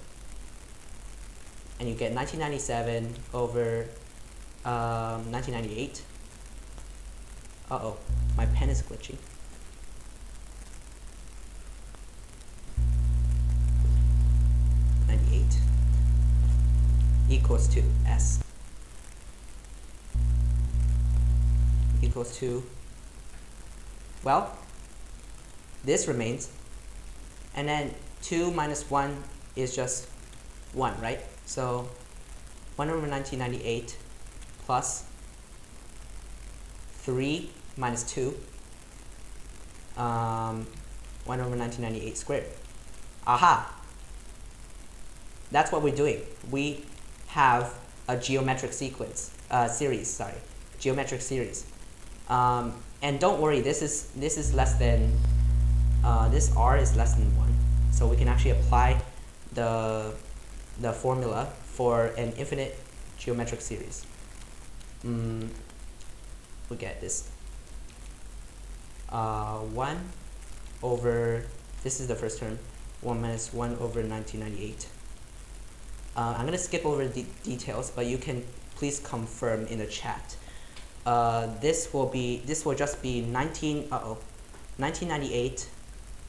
S2: and you get 1997 over 1998. Uh-oh, my pen is glitching. Equals to S equals to, well, this remains, and then 2 minus 1 is just 1, right? So 1 over 1998 plus 3 minus 2, 1 over 1998 squared. Aha! That's what we're doing. We have a geometric series. Geometric series. And don't worry, this is less than this r is less than 1, so we can actually apply the formula for an infinite geometric series. We get this 1 over, this is the first term, 1 minus 1 over 1998. I'm going to skip over the details, but you can please confirm in the chat. This will just be 1998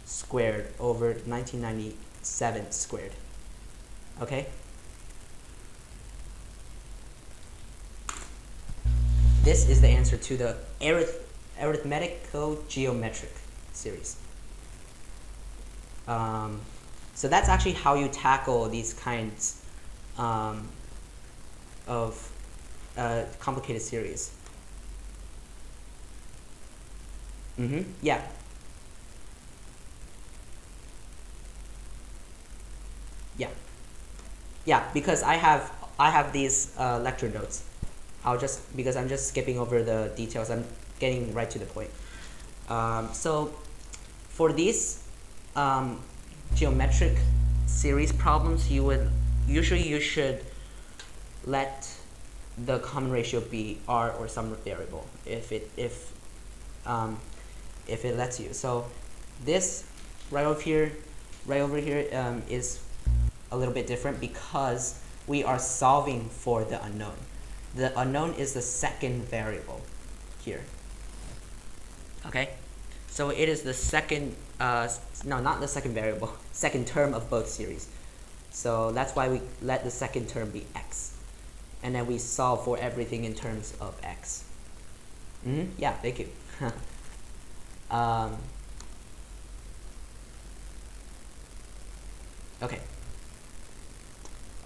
S2: squared over 1997 squared. Okay? This is the answer to the arithmetical geometric series. So that's actually how you tackle these kinds of complicated series. Yeah. Yeah, because I have these lecture notes. Because I'm just skipping over the details, I'm getting right to the point. So for these geometric series problems, you should let the common ratio be r or some variable if it lets you. So this right over here is a little bit different because we are solving for the unknown. The unknown is the second variable here. Okay, so it is the second no, not the second variable, second term of both series. So that's why we let the second term be x, and then we solve for everything in terms of x. Yeah, thank you.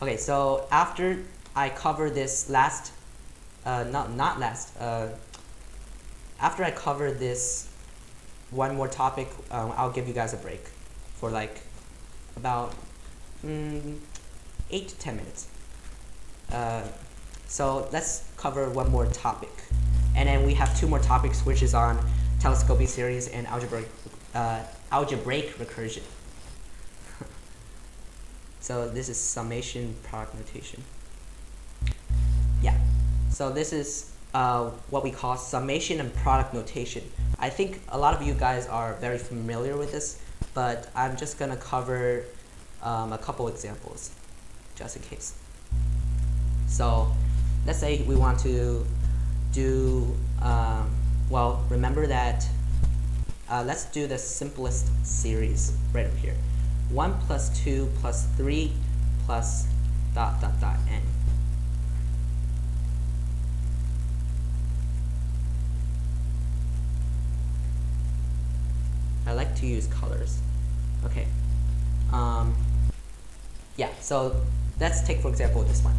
S2: Okay, so after I cover this last, after I cover this one more topic, I'll give you guys a break for like about 8 to 10 minutes. So let's cover one more topic, and then we have 2 more topics, which is on telescoping series and algebraic recursion. So this is summation product notation. Yeah, so this is what we call summation and product notation. I think a lot of you guys are very familiar with this, but I'm just gonna cover a couple examples just in case. So let's say we want to do, well, remember that, let's do the simplest series right over here. 1 plus 2 plus 3 plus ... n. I like to use colors. Okay. Yeah, so let's take, for example, this one.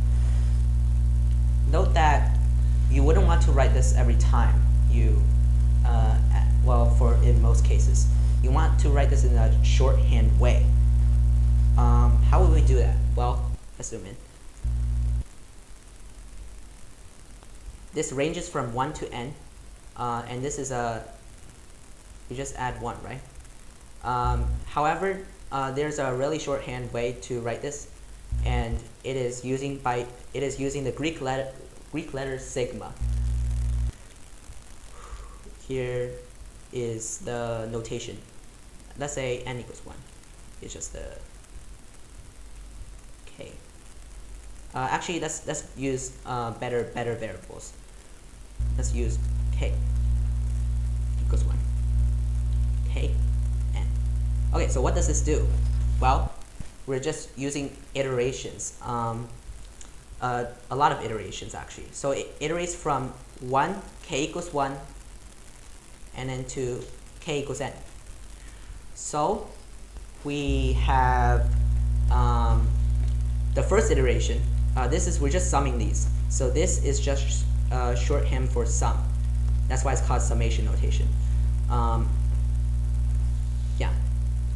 S2: Note that you wouldn't want to write this every time you, well, in most cases. You want to write this in a shorthand way. How would we do that? Well, let's zoom in. This ranges from 1 to n, and this is you just add 1, right? However, there's a really shorthand way to write this, and it is using the Greek letter sigma. Here is the notation. Let's say n equals 1. It's just the k. Actually, let's use better variables. Let's use k equals 1. K n. Okay, so what does this do? Well, we're just using iterations. A lot of iterations actually. So it iterates from 1, k equals 1, and then to k equals n. So we have the first iteration. We're just summing these. So this is just shorthand for sum. That's why it's called summation notation. Yeah.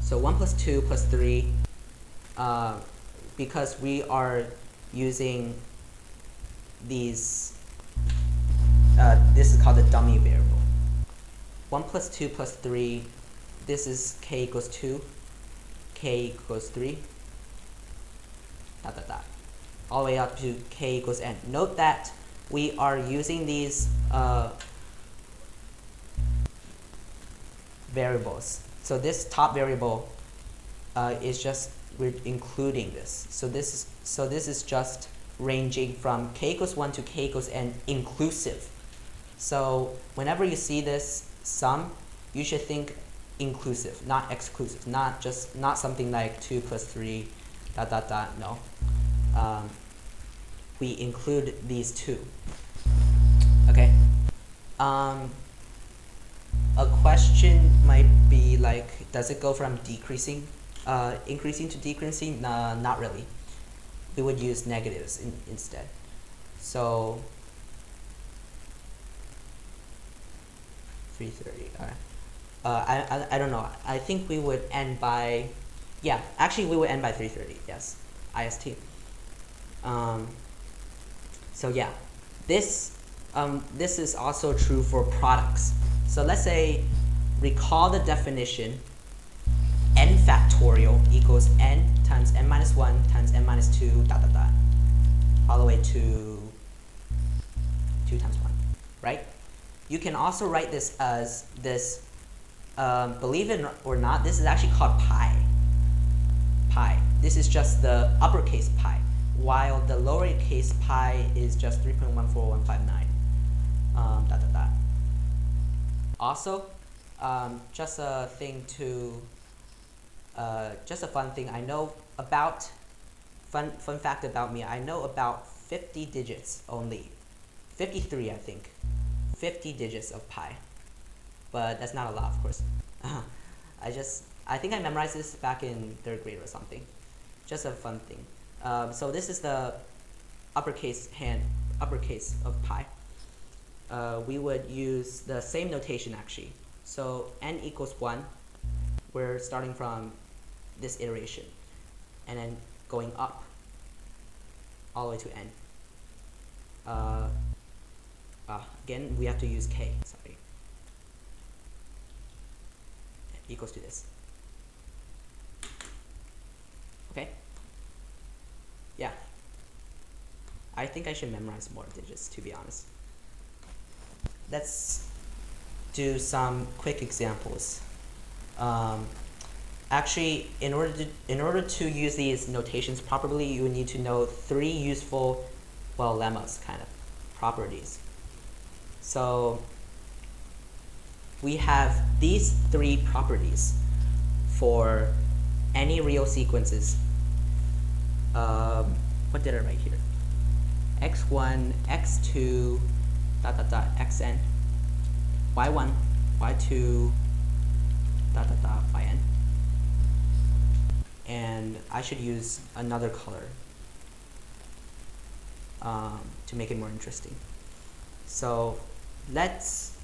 S2: So 1 plus 2 plus 3, because we are using these, this is called the dummy variable. 1 plus 2 plus 3, this is k equals 2, k equals 3, dot dot dot, all the way up to k equals n. Note that we are using these variables. So this top variable is just, we're including this. So this is just ranging from k equals 1 to k equals n inclusive. So whenever you see this sum, you should think inclusive, not exclusive, not something like 2 plus 3 dot dot dot. No, we include these two. Okay. A question might be like, does it go from decreasing, increasing to decreasing? Not really. We would use negatives instead. So 330. All right. I don't know. I think we would end by, yeah. Actually, we would end by 330. Yes, IST. So yeah, this is also true for products. So let's say, recall the definition, n factorial equals n times n minus 1 times n minus 2 dot dot dot, all the way to 2 times 1, right? You can also write this as this, believe it or not, this is actually called pi. Pi. This is just the uppercase pi, while the lowercase pi is just 3.14159, dot dot dot. Also, just a thing to, just a fun thing I know about, fun fact about me, I know about 50 digits only, 53 I think, 50 digits of pi, but that's not a lot, of course. I think I memorized this back in 3rd grade or something, just a fun thing. So this is the uppercase of pi. We would use the same notation actually. So n equals 1, we're starting from this iteration, and then going up all the way to n. Again, we have to use k, sorry. Equals to this. Okay? Yeah. I think I should memorize more digits, to be honest. Let's do some quick examples. Actually, in order to use these notations properly, you would need to know 3 useful, well, lemmas kind of properties. So we have these 3 properties for any real sequences. What did I write here? x1, x2, dot dot dot, xn, y1, y2, dot dot dot, yn. And I should use another color to make it more interesting. So let's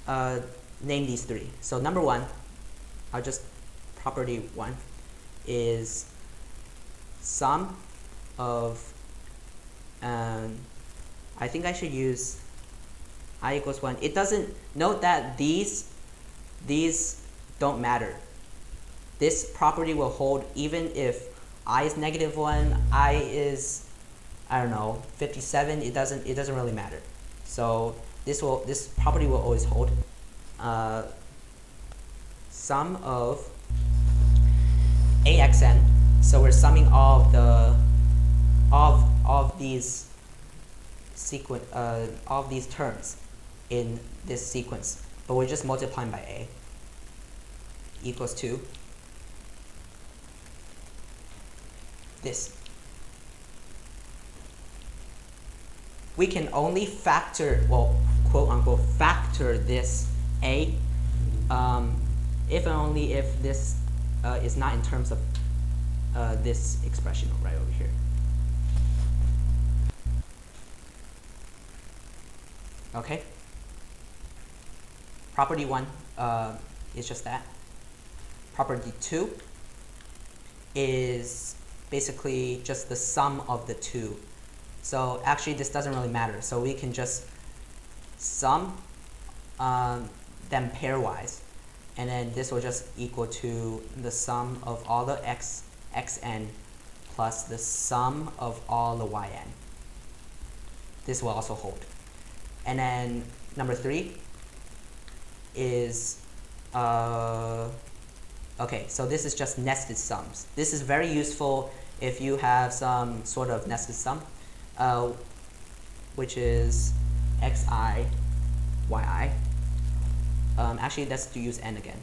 S2: name these 3. So number 1, I'll just, property 1 is sum of, I think I should use I equals 1. It doesn't, note that these don't matter. This property will hold even if I is -1, I is, I don't know, 57, it doesn't really matter. So this property will always hold. Sum of axn, so we're summing all of the of these of these terms in this sequence, but we're just multiplying by a equals to this. We can only factor, well, quote unquote, factor this a if and only if this is not in terms of this expression right over here. Okay. Property 1 is just that. Property 2 is basically just the sum of the two. So actually this doesn't really matter. So we can just sum them pairwise, and then this will just equal to the sum of all the xn plus the sum of all the yn. This will also hold. And then number 3 is okay, so this is just nested sums. This is very useful if you have some sort of nested sum, which is xi, yi. Actually, let's use n again.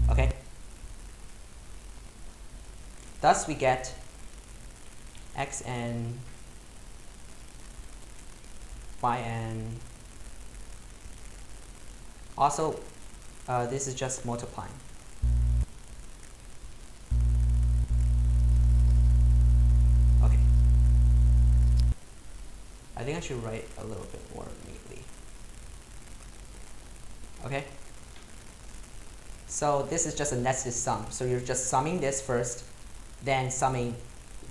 S2: Okay. Thus, we get xn, yn. Also, this is just multiplying. Okay. I think I should write a little bit more neatly. Okay. So this is just a nested sum. So you're just summing this first, then summing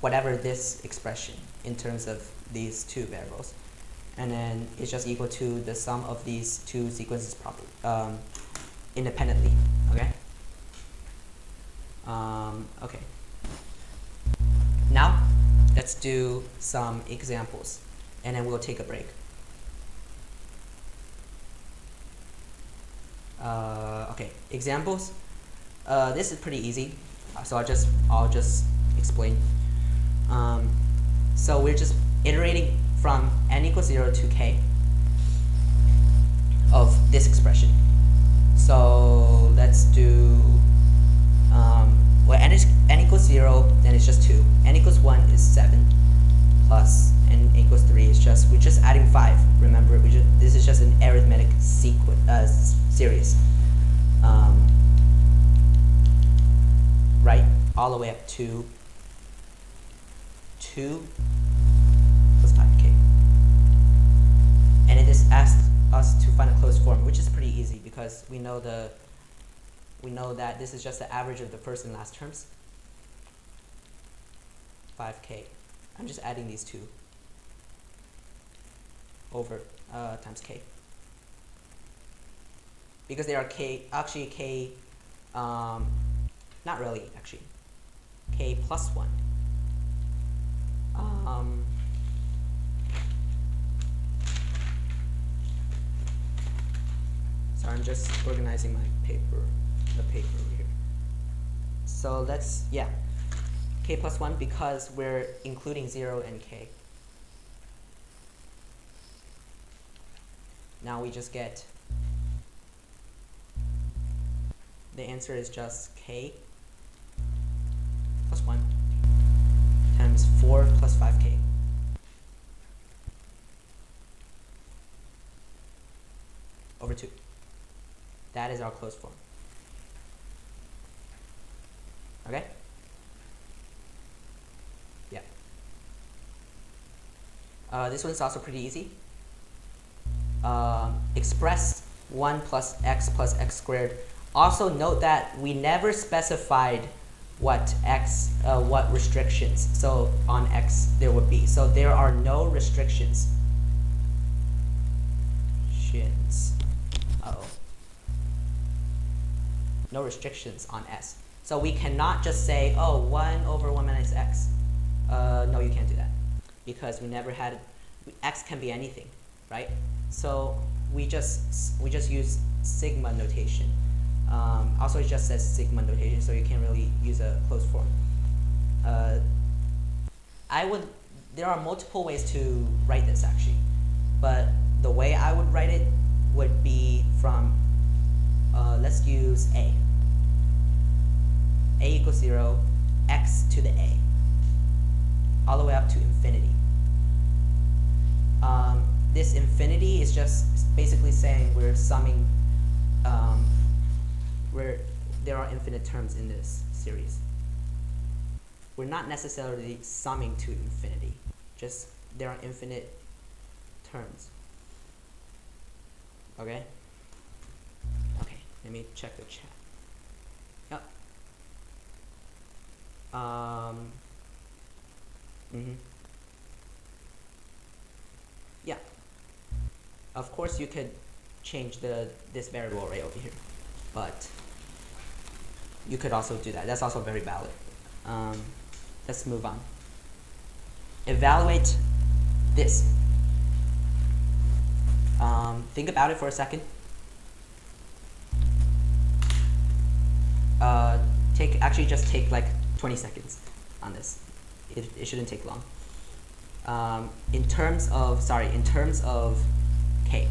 S2: whatever this expression in terms of these two variables. And then it's just equal to the sum of these two sequences independently. Okay. Okay. Now let's do some examples, and then we'll take a break. Okay, examples. This is pretty easy, so I'll just explain. So we're just iterating from n equals 0 to k of this expression. So let's do, well, n equals 0, then it's just 2. N equals 1 is 7, plus n equals 3 is just, we're just adding 5. Remember, this is just an arithmetic sequence, series. Right, all the way up to 2 plus 5k. And it just asks us to find a closed form, which is pretty easy because we know that this is just the average of the first and last terms. 5k. I'm just adding these two over times k, because they are k, actually k, not really actually, k plus 1. Sorry, I'm just organizing my paper, the paper over here. So let's, yeah, k plus 1 because we're including 0 and k. Now we just get, the answer is just k plus 1 times 4 plus 5k. Over 2. That is our closed form. Okay? Yeah. This one's also pretty easy. Express 1 plus x squared. Also note that we never specified what restrictions so on x there would be. So there are no restrictions. No restrictions on s. So we cannot just say, oh, 1 over 1 minus x. No, you can't do that because we never had, x can be anything, right? So we just use sigma notation. Also, it just says sigma notation, so you can't really use a closed form. There are multiple ways to write this actually, but the way I would write it would be from, let's use a equals 0, x to the a, all the way up to infinity. This infinity is just basically saying we're summing, where there are infinite terms in this series. We're not necessarily summing to infinity, just there are infinite terms. Okay? Okay, let me check the chat. Yep. Yeah. Of course you could change this variable right over here, but you could also do that. That's also very valid. Let's move on. Evaluate this. Think about it for a second. Just take like 20 seconds on this. It shouldn't take long. In terms of k.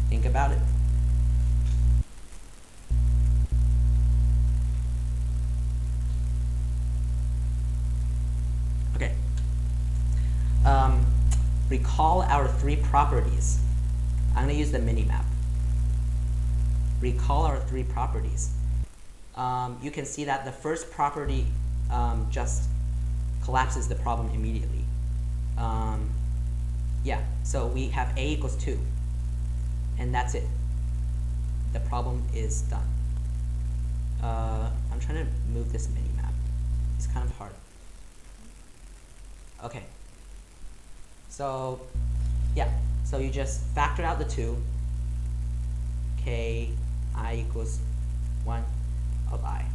S2: Think about it. Okay. Recall our three properties. I'm going to use the mini-map. Recall our three properties. You can see that the first property just collapses the problem immediately. Yeah, so we have a equals 2, and that's it. The problem is done. I'm trying to move this mini-map. It's kind of hard. Okay. So, yeah. So you just factor out the 2. K I equals 1 of I.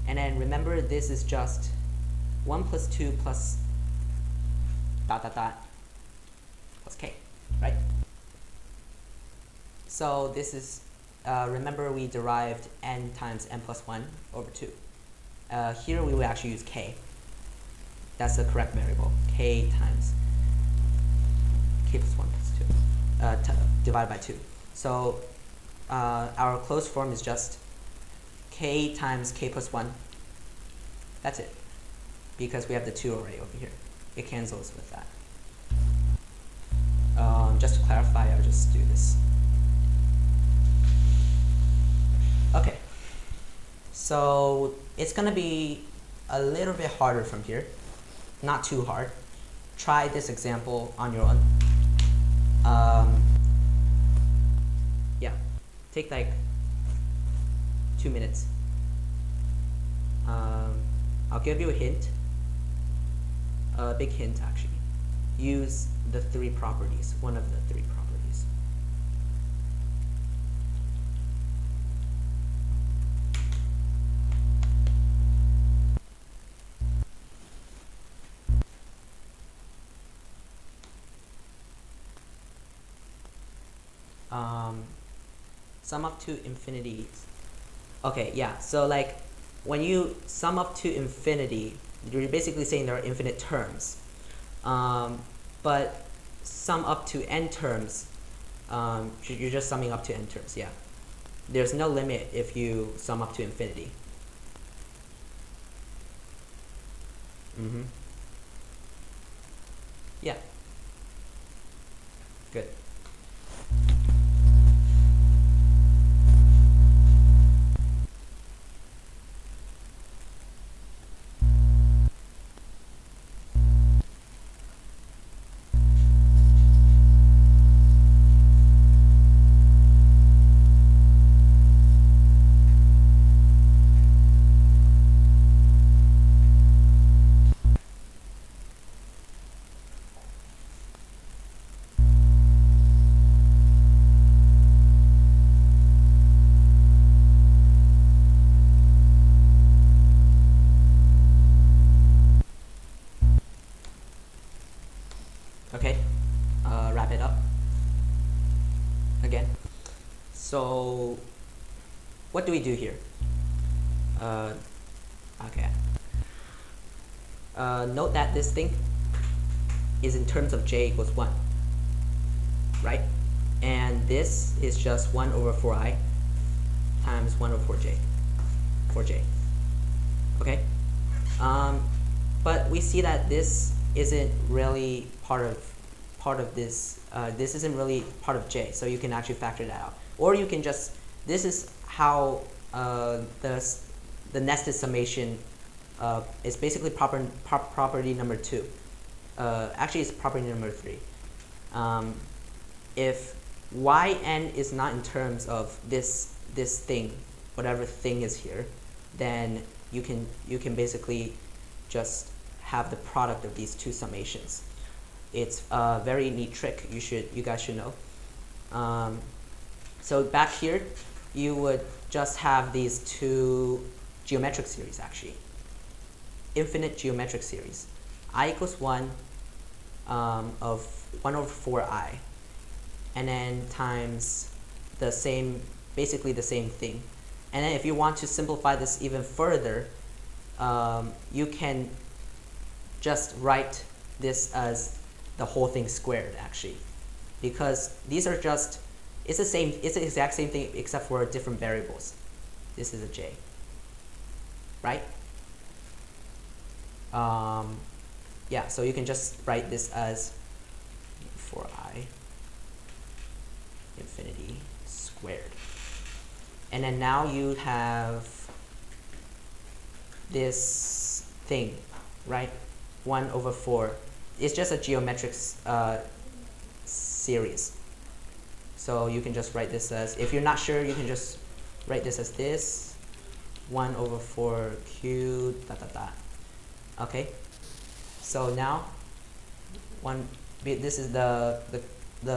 S2: And then remember, this is just 1 plus 2 plus ... plus k, right? So this is, remember we derived n times n plus 1 over 2. Here we will actually use k. That's the correct variable. K times k plus 1 plus 2 divided by 2. So our closed form is just k times k plus 1. That's it. Because we have the 2 already over here. It cancels with that. Just to clarify, I'll just do this. Okay. So it's going to be a little bit harder from here. Not too hard. Try this example on your own. Yeah. Take like 2 minutes. I'll give you a hint. A big hint, actually. Use the 3 properties, one of the 3 properties. Sum up to infinity. Okay, yeah, so like when you sum up to infinity, you're basically saying there are infinite terms. But sum up to n terms, you're just summing up to n terms, yeah. There's no limit if you sum up to infinity. Yeah. Good. what do we do here? Okay. Note that this thing is in terms of j equals 1, right? And this is just 1 over 4i times 1 over 4j. Okay? But we see that this isn't really part of this. This isn't really part of j, so you can actually factor that out. Or you can just, this is how the nested summation is basically property number 2. Actually, it's property number 3. If yn is not in terms of this thing, whatever thing is here, then you can basically just have the product of these two summations. It's a very neat trick. You guys should know. So back here, you would just have these two geometric series, actually. Infinite geometric series. I equals 1 of 1 over 4i. And then times the same, basically the same thing. And then if you want to simplify this even further, you can just write this as the whole thing squared, actually, because these are just, it's the exact same thing except for different variables. This is a j, right? Yeah, so you can just write this as 4i infinity squared. And then now you have this thing, right? 1 over 4. It's just a geometric series. So you can just write this as, if you're not sure, you can just write this as this. 1 over 4 cubed, dot, dot, dot. Okay? So now, this is the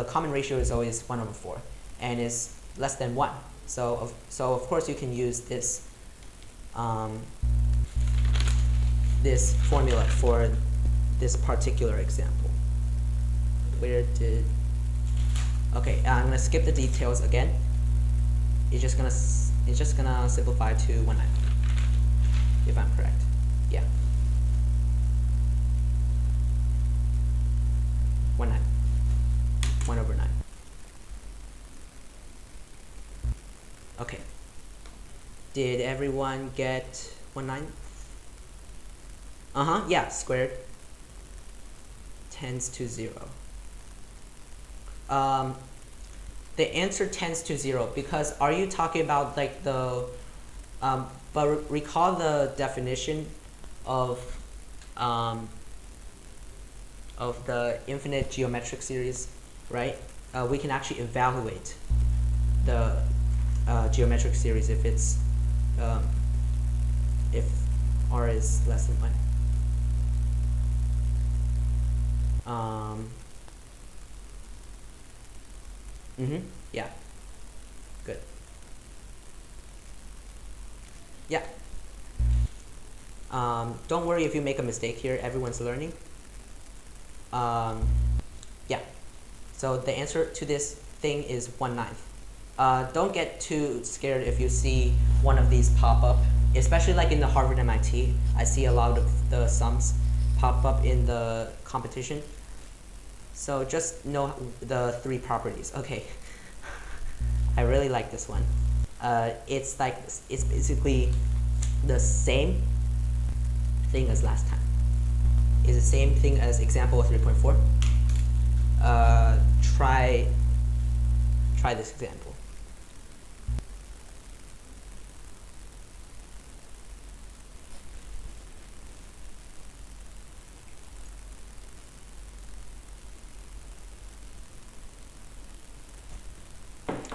S2: common ratio is always 1 over 4, and is less than 1. So of course you can use this this formula for this particular example. Okay, I'm gonna skip the details again. It's just gonna simplify to 1/9, if I'm correct. Yeah. 1/9. 1 over 9. Okay. Did everyone get 1/9? Yeah, squared tends to 0. The answer tends to 0 because are you talking about like the but recall the definition of the infinite geometric series, right? We can actually evaluate the geometric series if it's if r is less than 1. Yeah. Good. Yeah. Don't worry if you make a mistake here. Everyone's learning. Yeah. So the answer to this thing is 1/9. Don't get too scared if you see one of these pop up, especially like in the Harvard MIT. I see a lot of the sums pop up in the competition. So just know the 3 properties. Okay. I really like this one. It's basically the same thing as last time. It's the same thing as example 3.4. Try this example.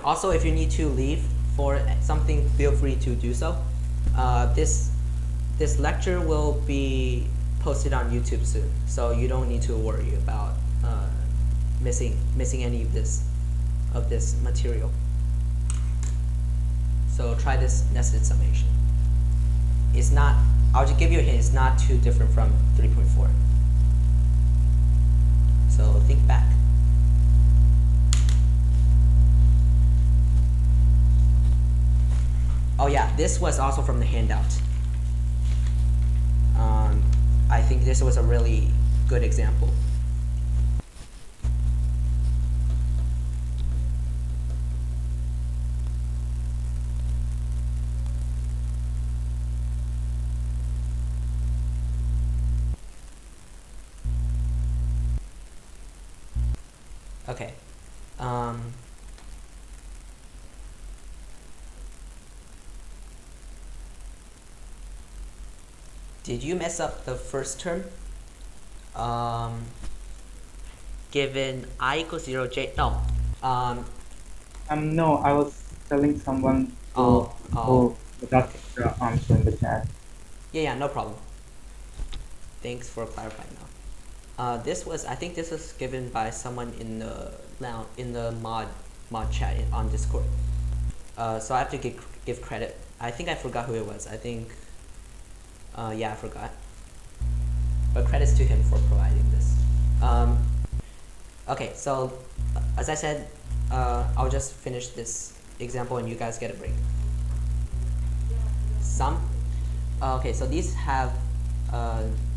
S2: Also, if you need to leave for something, feel free to do so. This lecture will be posted on YouTube soon, so you don't need to worry about missing any of this material. So try this nested summation. It's not. I'll just give you a hint. It's not too different from 3.4. So think back. Oh yeah, this was also from the handout. I think this was a really good example. Okay. Did you mess up the first term? Given I equals 0, j, no.
S1: No, I was telling someone to
S2: Oh, oh,
S1: who got the answer in the chat.
S2: yeah, no problem. Thanks for clarifying now. This was, I think this was given by someone in the mod chat on Discord. So I have to give credit. I think I forgot who it was. I think, yeah, I forgot. But credits to him for providing this. Okay, so as I said, I'll just finish this example and you guys get a break. Sum. Okay, so these have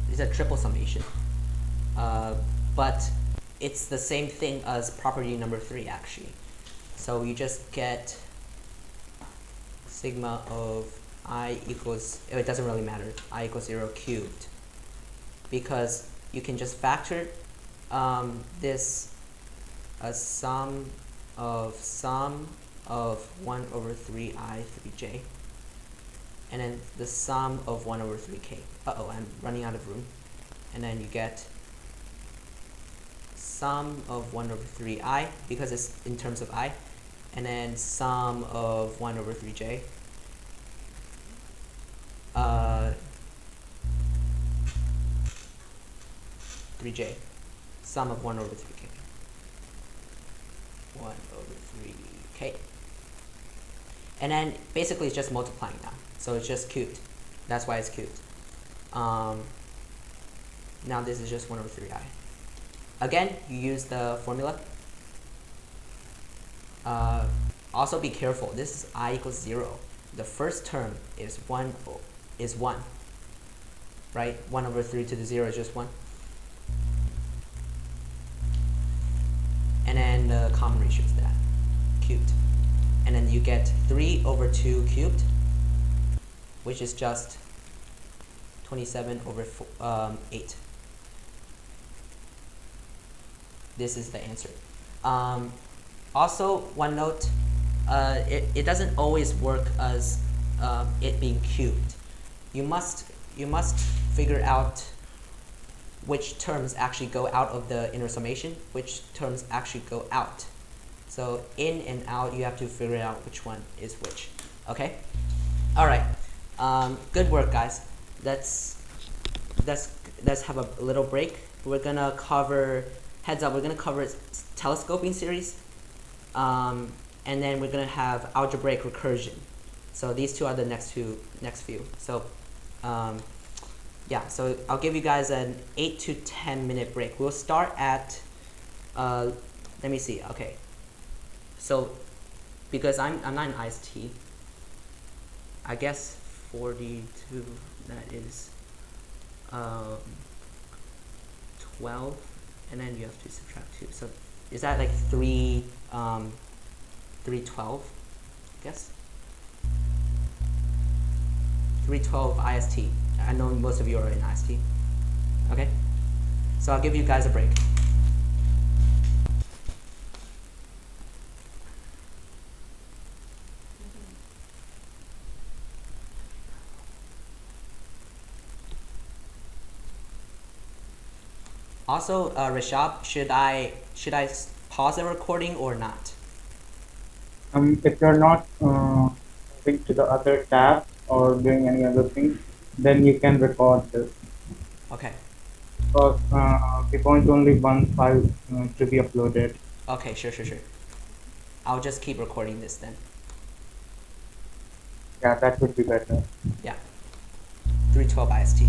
S2: these are triple summation, but it's the same thing as property number 3 actually. So you just get sigma of I equals, it doesn't really matter, I equals 0 cubed, because you can just factor this as sum of 1 over 3i 3j, and then the sum of 1 over 3k. Uh-oh, I'm running out of room. And then you get sum of 1 over 3i, because it's in terms of I, and then sum of 1 over 3j. 3j, sum of 1 over 3k. 1 over 3k. And then basically it's just multiplying now. So it's just cubed. That's why it's cubed. Now this is just 1 over 3i. Again, you use the formula. Also be careful. This is I equals 0. The first term is 1, right? 1 over 3 to the 0 is just 1. And then the common ratio is that, cubed. And then you get 3 over 2 cubed, which is just 27 over 8. This is the answer. Also, one note, it doesn't always work as it being cubed. You must figure out which terms actually go out of the inner summation, which terms actually go out. So in and out, you have to figure out which one is which. Okay? All right. Good work, guys. Let's have a little break. We're gonna cover, heads up, we're gonna cover telescoping series, and then we're gonna have algebraic recursion. So these two are the next few. So yeah, so I'll give you guys an 8 to 10 minute break. We'll start at let me see. Okay, so because I'm not an IST, I guess 42, that is 12, and then you have to subtract 2. So is that like 312? I guess 312 IST. I know most of you are in IST. Okay, so I'll give you guys a break. Also, Rishab, should I pause the recording or not?
S1: If you're not moving to the other tab or doing any other thing, then you can record this.
S2: Okay.
S1: Because we want only one file to be uploaded.
S2: Okay, sure. I'll just keep recording this then.
S1: Yeah, that would be better.
S2: Yeah. 312 IST.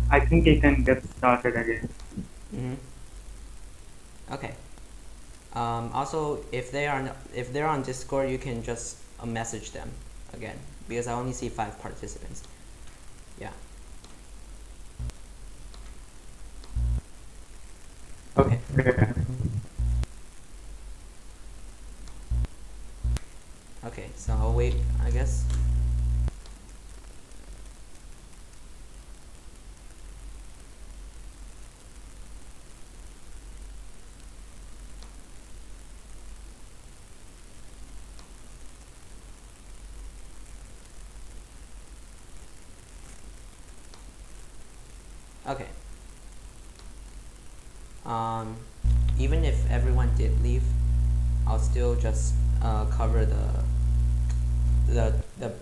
S1: I think you can get started again.
S2: Mm-hmm. Okay. Also, if they're on Discord, you can just message them again because I only see 5 participants. Yeah. Okay.
S1: Okay.
S2: Okay. So I'll wait, I guess. Okay. Um, Even if everyone did leave, I'll still just cover the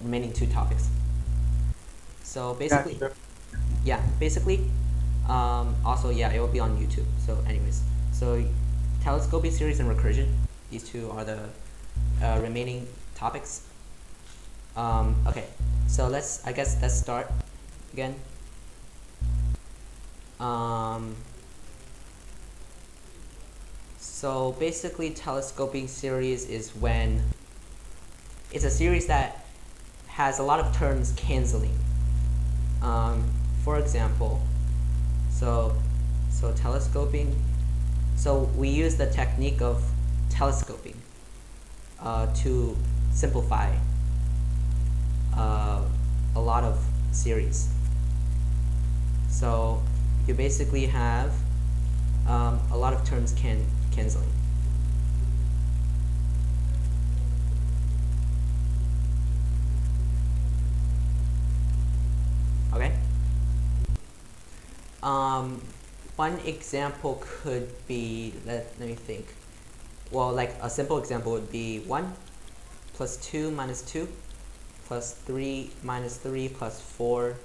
S2: remaining 2 topics. So
S1: Yeah,
S2: basically,
S1: sure.
S2: yeah, basically, also yeah, it will be on YouTube. So anyways, so telescoping series and recursion. These 2 are the remaining topics. Okay, so I guess let's start again. Um, so basically, telescoping series is when it's a series that has a lot of terms canceling. For example, so telescoping. So we use the technique of telescoping to simplify uh, a lot of series. So you basically have a lot of terms canceling. Okay. Um, One example could be, let me think. Well, like a simple example would be 1 plus 2 minus 2 plus 3 minus 3 plus 4,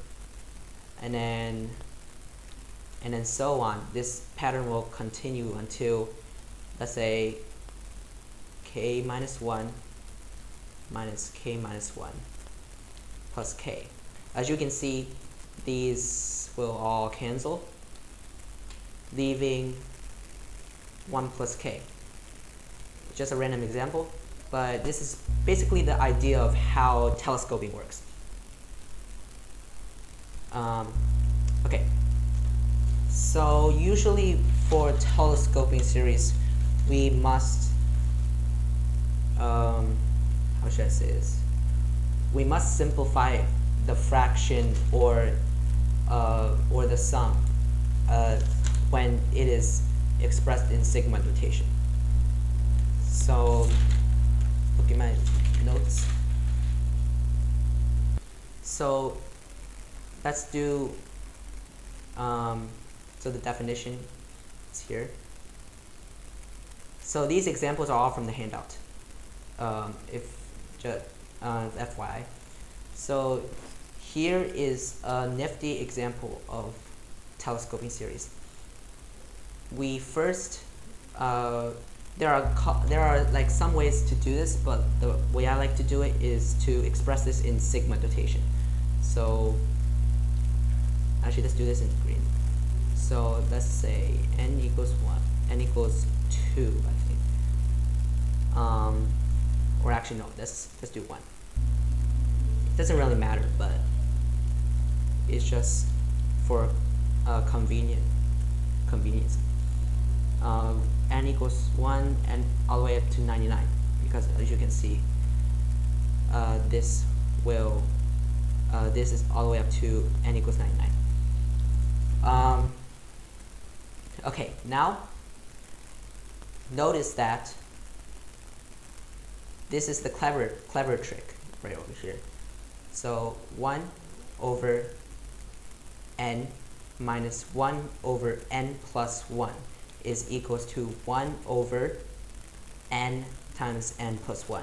S2: and then so on. This pattern will continue until, let's say, k minus 1 minus k minus 1 plus k. As you can see, these will all cancel, leaving 1 plus k. Just a random example, but this is basically the idea of how telescoping works. Okay, so usually for telescoping series, we must, how should I say this? We must simplify the fraction or the sum when it is expressed in sigma notation. So look at my notes. So let's do, so the definition is here. So these examples are all from the handout, if just FYI. So here is a nifty example of telescoping series. We first, there are like some ways to do this, but the way I like to do it is to express this in sigma notation. So actually, let's do this in green. So let's say n equals 1, n equals 2, I think. Or actually no, let's do 1. It doesn't really matter, but it's just for convenience. N equals 1 and all the way up to 99, because as you can see, this is all the way up to n equals 99. Okay, now notice that this is the clever trick right over here. So 1 over n minus 1 over n plus 1 is equals to 1 over n times n plus 1.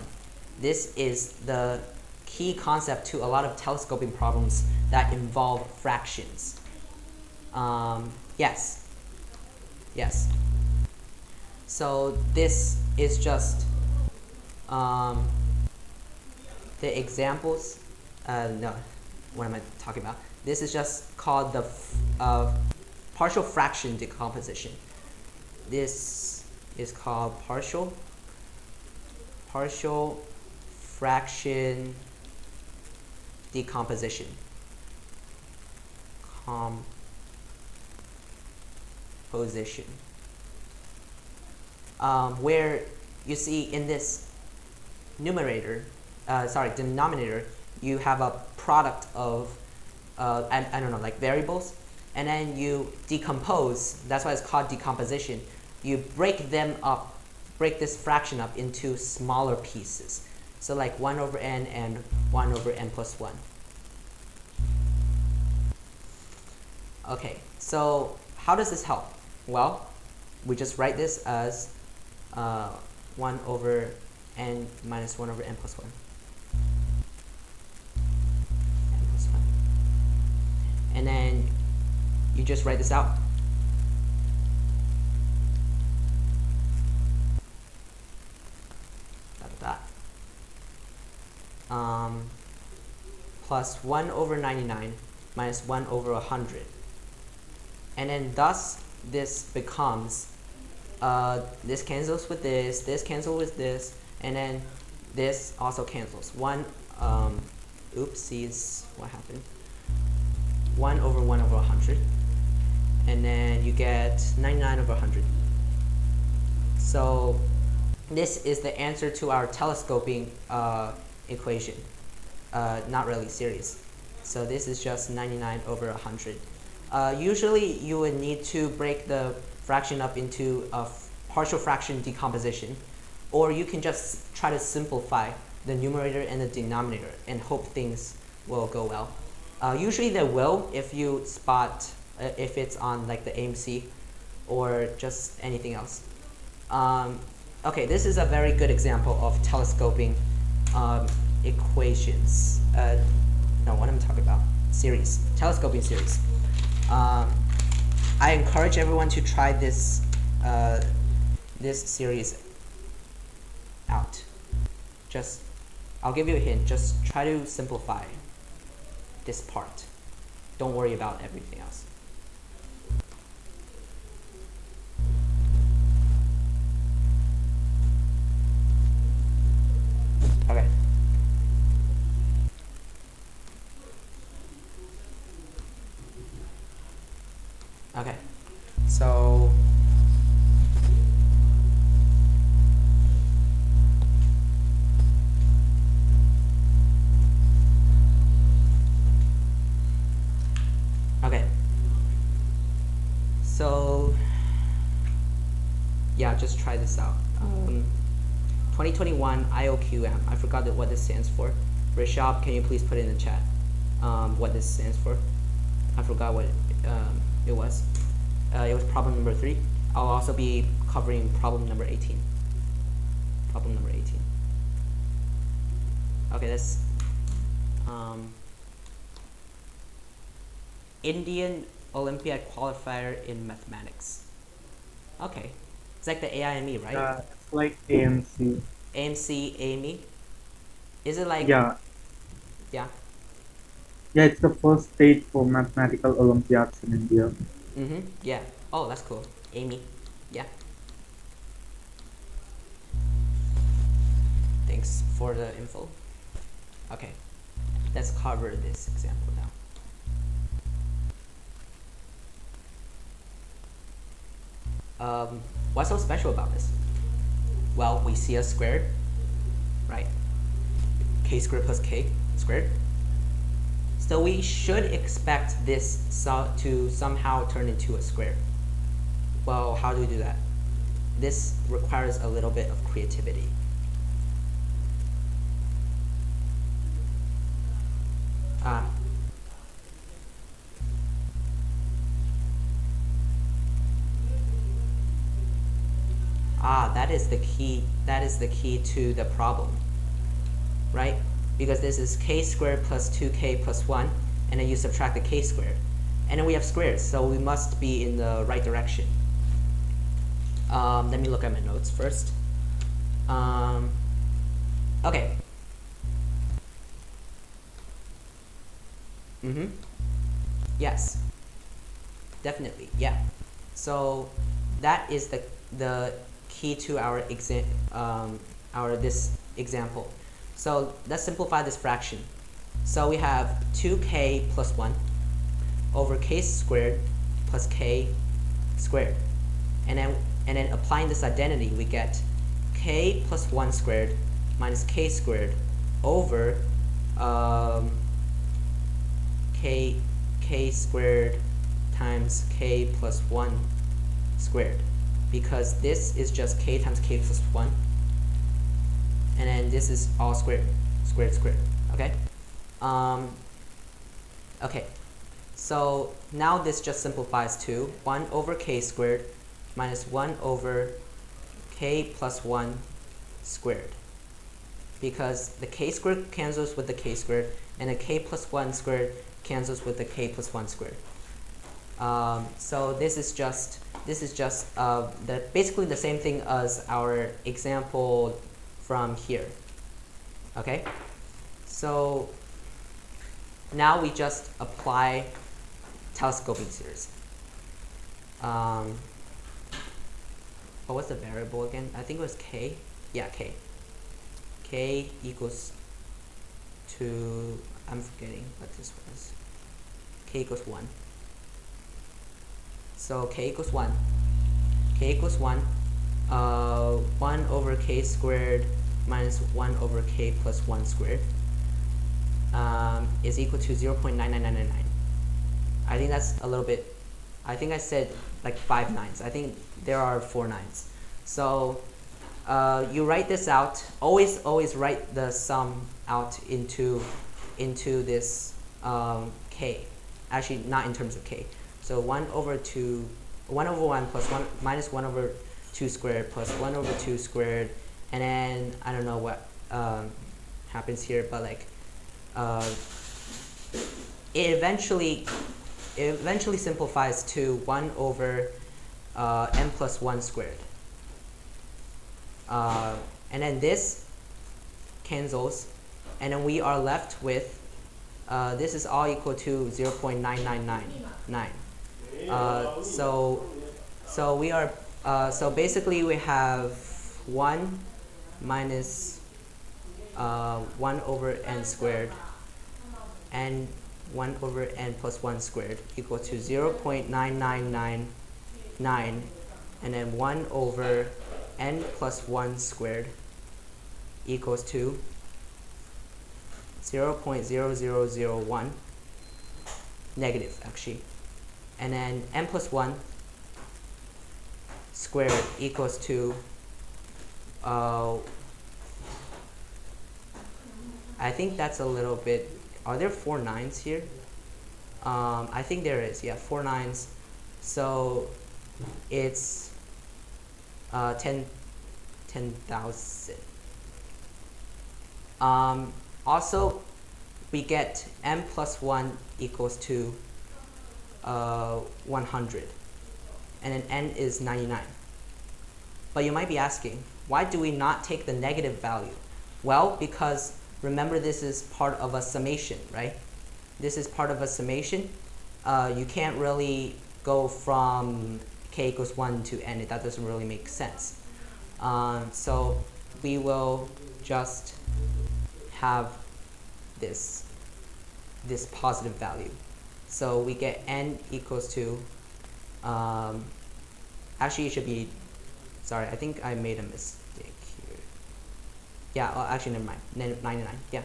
S2: This is the key concept to a lot of telescoping problems that involve fractions. Yes. So this is just the examples. No, what am I talking about? This is just called of partial fraction decomposition. This is called partial fraction decomposition. Where you see in this denominator, you have a product of I don't know, like variables, and then you decompose. That's why it's called decomposition. You break this fraction up into smaller pieces. So like 1 over n and 1 over n plus 1. Okay, so how does this help? Well, we just write this as 1 over n minus 1 over n plus 1. And then you just write this out. Plus 1 over 99 minus 1 over 100. And then thus this becomes, this cancels with this cancels with this, and then this also cancels. Oopsies, what happened? 1 over 100. And then you get 99 over 100. So this is the answer to our telescoping equation. Not really series. So this is just 99 over 100. Usually you would need to break the fraction up into a partial fraction decomposition, or you can just try to simplify the numerator and the denominator and hope things will go well. Usually they will if you spot if it's on like the AMC or just anything else. Okay, this is a very good example of telescoping equations. No, what am I talking about? Series, telescoping series. I encourage everyone to try this series out. I'll give you a hint. Just try to simplify this part. Don't worry about everything else. Okay. Okay. So yeah, just try this out. 2021 IOQM. I forgot what this stands for. Rishab, can you please put it in the chat what this stands for? I forgot what it was. It was problem number 3. I'll also be covering problem number 18. Problem number 18. Okay, that's Indian Olympiad qualifier in mathematics. Okay, it's like the AIME, right?
S1: It's like AMC.
S2: AMC, AIME. Is it like?
S1: Yeah.
S2: Yeah.
S1: Yeah, it's the first stage for mathematical Olympiads in India.
S2: Yeah. Oh, that's cool. AIME. Yeah. Thanks for the info. Okay, let's cover this example now. What's so special about this? Well, we see a squared, right? K squared plus k squared. So we should expect this to somehow turn into a square. Well, how do we do that? This requires a little bit of creativity. That is the key. That is the key to the problem, right? Because this is k squared plus 2k plus 1, and then you subtract the k squared. And then we have squares, so we must be in the right direction. Let me look at my notes first. Okay. Yes. definitely, yeah. So that is the key to our this example. So let's simplify this fraction. So we have 2k plus 1 over k squared plus k squared. And then applying this identity, we get k plus 1 squared minus k squared over k squared times k plus 1 squared, because this is just k times k plus 1, and then this is all squared, okay? Okay, so now this just simplifies to 1 over k squared minus 1 over k plus 1 squared, because the k squared cancels with the k squared, and the k plus 1 squared cancels with the k plus 1 squared. So this is just basically the same thing as our example from here. Okay, so now we just apply telescoping series. What was the variable again? I think it was k. Yeah, k. K equals to, I'm forgetting what this was. K equals 1. So k equals 1. K equals 1. 1 over k squared minus 1 over k plus 1 squared is equal to 0.99999. I think that's a little bit, I think I said like 5 nines. I think there are 4 nines. So you write this out. Always write the sum out into this k. Actually, not in terms of k. So 1 over 1 plus 1 minus 1 over 2 squared plus 1 over 2 squared, and then I don't know what happens here, but like it eventually simplifies to 1 over n plus 1 squared. And then this cancels, and then we are left with this is all equal to 0.9999. So we are so basically we have 1 minus 1 over n squared and 1 over n plus 1 squared equal to 0.9999, and then 1 over n plus 1 squared equals to 0.0001, negative actually, and then n plus 1 squared equals to I think that's a little bit, are there 4 nines here? I think there is, yeah, 4 nines. So it's 10,000. Also, we get m plus 1 equals to 100, and then n is 99. But you might be asking, why do we not take the negative value? Well, because remember, this is part of a summation, right? This is part of a summation. You can't really go from k equals 1 to n. That doesn't really make sense. So we will just have this positive value. So we get n equals to, actually it should be, sorry, I think I made a mistake here. Yeah, actually never mind, 99, yeah.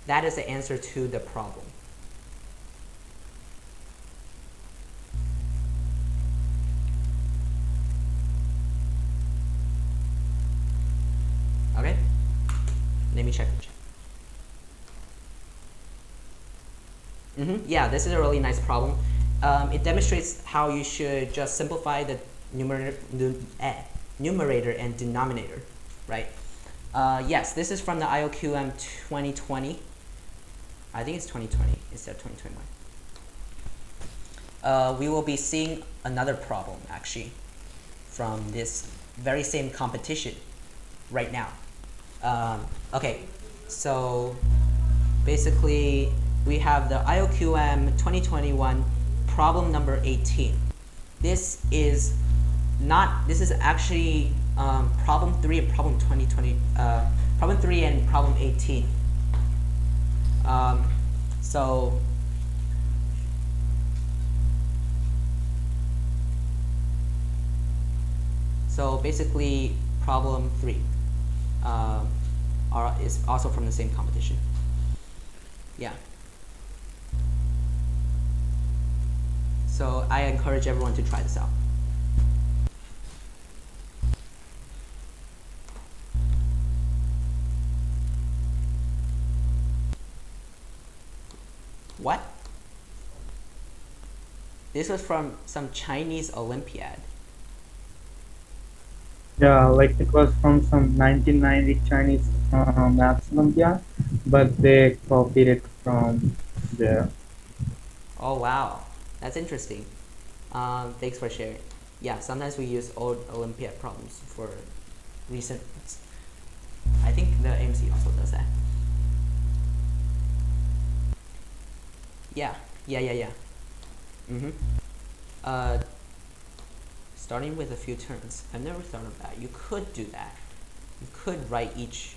S2: That is the answer to the problem. Okay, let me check the chat. Yeah, this is a really nice problem. It demonstrates how you should just simplify the numerator and denominator, right? Yes, this is from the IOQM 2020. I think it's 2020 instead of 2021. We will be seeing another problem actually from this very same competition right now. Okay, so basically we have the IOQM 2021 problem number 18. This is actually problem 3 and problem 2020, problem 3 and problem 18. So basically problem 3 is also from the same competition. Yeah. So I encourage everyone to try this out. What? This was from some Chinese Olympiad.
S1: Yeah, like it was from some 1990 Chinese maths Olympiad, but they copied it from there.
S2: Oh wow, that's interesting. Thanks for sharing. Yeah, sometimes we use old Olympiad problems for recent ones. I think the AMC also does that. Yeah. Mm-hmm. Starting with a few terms. I've never thought of that. You could do that. You could write each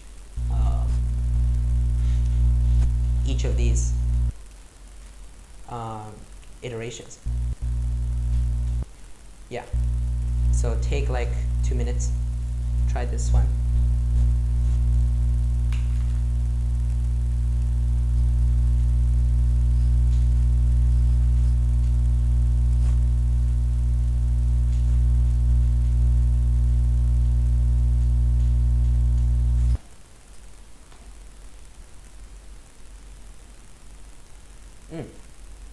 S2: of these iterations. Yeah. So take like 2 minutes. Try this one.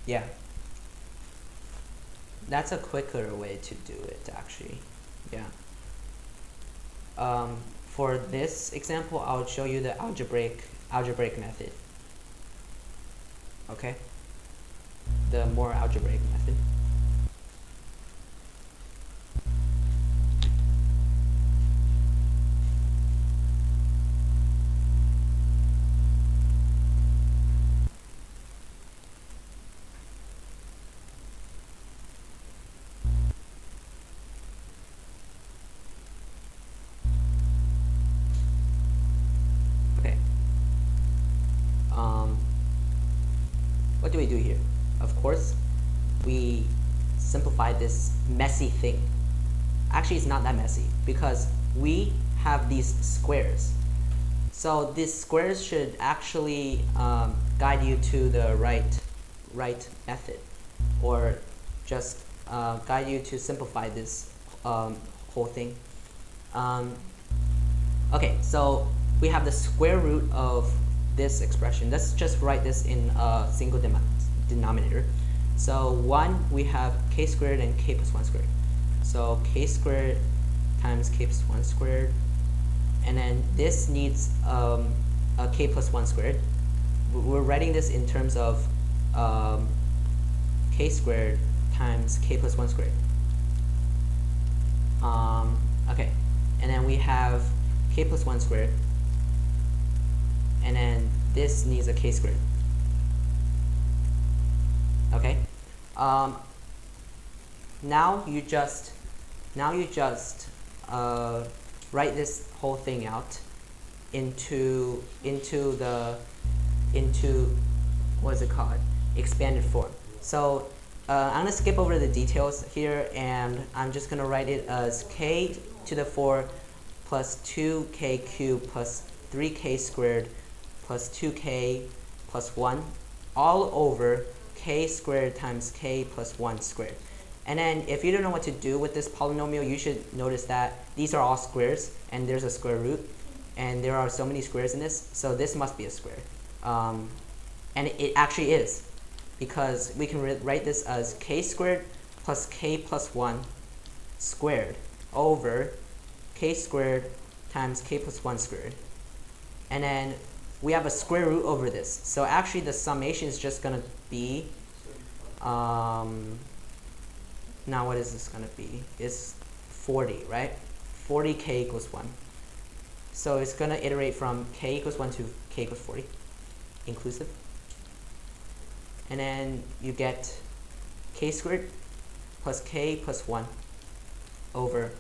S2: Yeah. That's a quicker way to do it, actually. Yeah. For this example, I'll show you the algebraic method. Okay? The more algebraic method. Okay. What do we do here? Of course, we simplify this messy thing. Actually, it's not that messy because we have these squares. So these squares should actually guide you to the right method, or just guide you to simplify this whole thing. Okay, so we have the square root of this expression. Let's just write this in a single denominator. So 1, we have k squared and k plus 1 squared. So k squared times k plus 1 squared. And then this needs a k plus 1 squared. We're writing this in terms of k squared times k plus 1 squared. Okay, and then we have k plus 1 squared. And then this needs a k squared. Okay. Now you just write this whole thing out into what is it called? Expanded form. So I'm gonna skip over the details here, and I'm just gonna write it as k to the 4 plus 2k cubed plus 3k squared plus 2k plus 1 all over k squared times k plus 1 squared. And then if you don't know what to do with this polynomial, you should notice that these are all squares and there's a square root, and there are so many squares in this, so this must be a square. And it actually is, because we can write this as k squared plus k plus 1 squared over k squared times k plus 1 squared. And then we have a square root over this. So actually the summation is just going to be, now what is this going to be? It's 40, right? 40k equals 1. So it's going to iterate from k equals 1 to k equals 40, inclusive. and then you get k squared plus k plus 1 over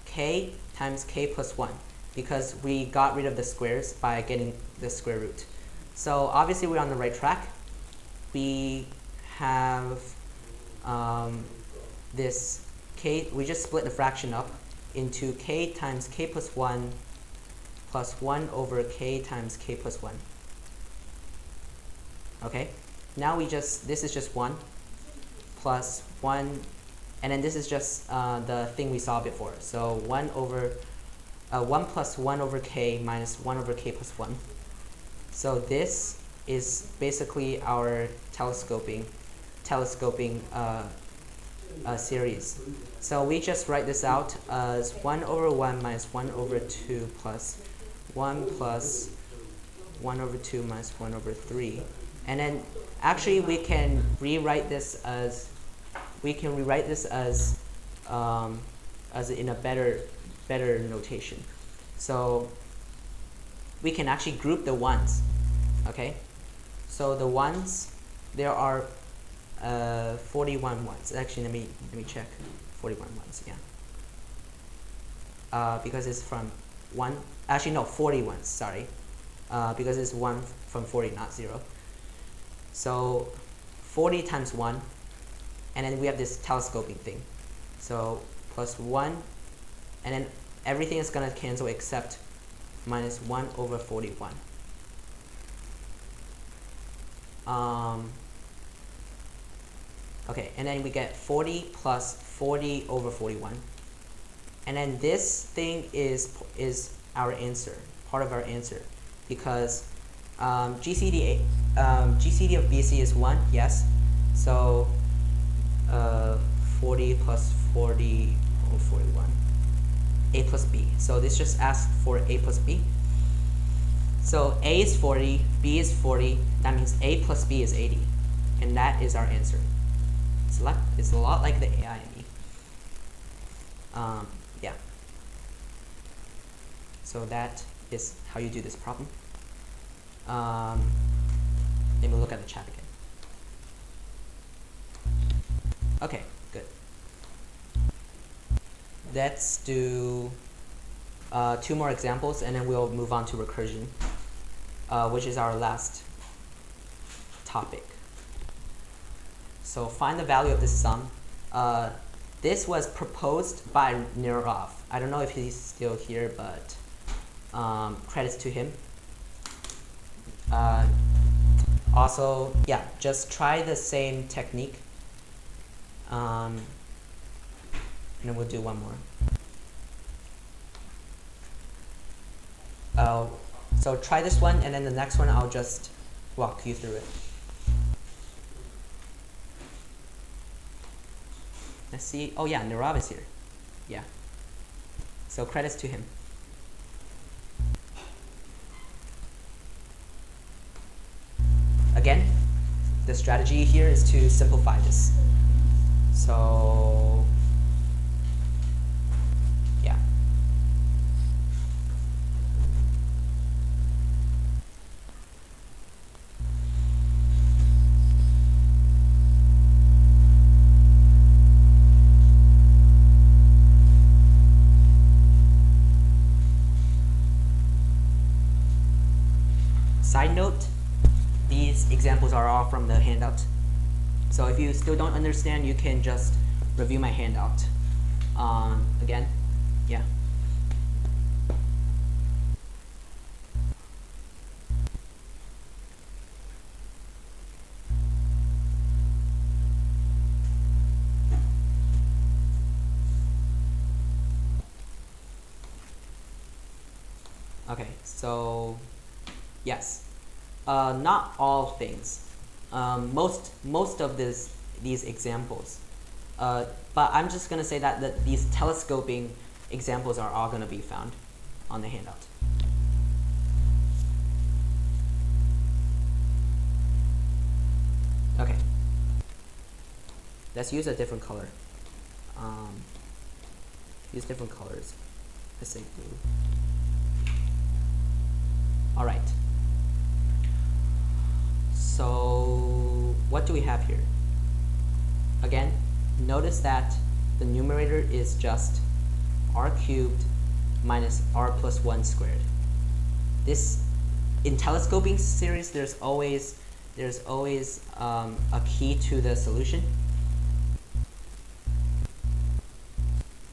S2: k times k plus 1, because we got rid of the squares by getting the square root. So obviously we're on the right track. We have this k, we just split the fraction up into k times k plus 1 plus 1 over k times k plus 1. Okay, now this is just 1 plus 1, and then this is just the thing we saw before. So 1 plus 1 over k minus 1 over k plus 1. So this is basically our telescoping series. So we just write this out as 1 over 1 minus 1 over 2 plus 1 plus 1 over 2 minus 1 over 3. And then actually we can rewrite this as in a better notation. So we can actually group the ones. Okay, so the ones, there are 41 ones. Actually, let me check. 41 ones, yeah. Because it's from 1. Actually, no, 40 ones. Sorry, because it's 1 from 40, not 0. So 40 times 1, and then we have this telescoping thing. So plus 1, and then everything is gonna cancel except minus 1 over 41. Okay, and then we get 40 plus 40 over 41. And then this thing is our answer, part of our answer, because GCD of BC is 1, yes. So 40 plus 40 over 41, a plus b. So this just asks for a plus b. So a is 40, b is 40. That means a plus b is 80, and that is our answer. It's a lot like the AI and E. Yeah. So that is how you do this problem. Let me look at the chat again. Okay, good. Let's do 2 more examples, and then we'll move on to recursion, which is our last topic. So find the value of this sum. This was proposed by Nirov. I don't know if he's still here, but credits to him. Also, yeah, just try the same technique. And then we'll do one more. So try this one, and then the next one I'll just walk you through it. Let's see. Oh yeah, Nirav is here. Yeah. So credits to him. Again, the strategy here is to simplify this. So yeah. Side note, these examples are all from the handout. So if you still don't understand, you can just review my handout again. Yeah. Okay, so yes, not all things. Most of these examples, but I'm just gonna say that these telescoping examples are all gonna be found on the handout. Okay, let's use a different color. Use different colors. Let's say blue. All right. So what do we have here? Again, notice that the numerator is just r cubed minus r plus 1 squared. This, in telescoping series, there's always a key to the solution.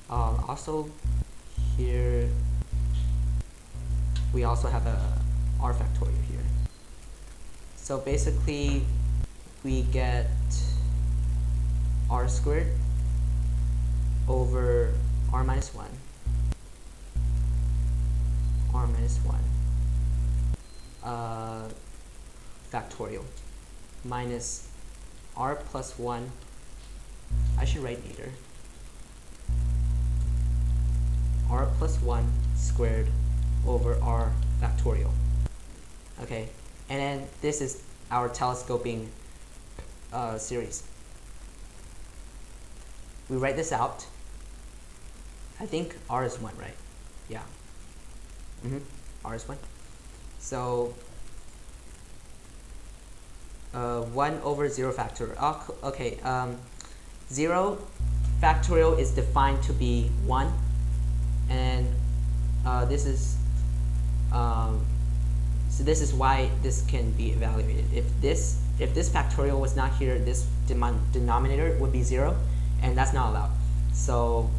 S2: Also, here we also have a r factorial here. So basically, we get r squared over r minus 1, r minus 1 factorial minus r plus 1, I should write meter, r plus 1 squared over r factorial. Okay, and then this is our telescoping series. We write this out. I think r is 1, right? Yeah. R is 1. So 1 over 0 factorial. Okay, 0 factorial is defined to be 1, and this is so this is why this can be evaluated. If this factorial was not here, this denominator would be 0, and that's not allowed. So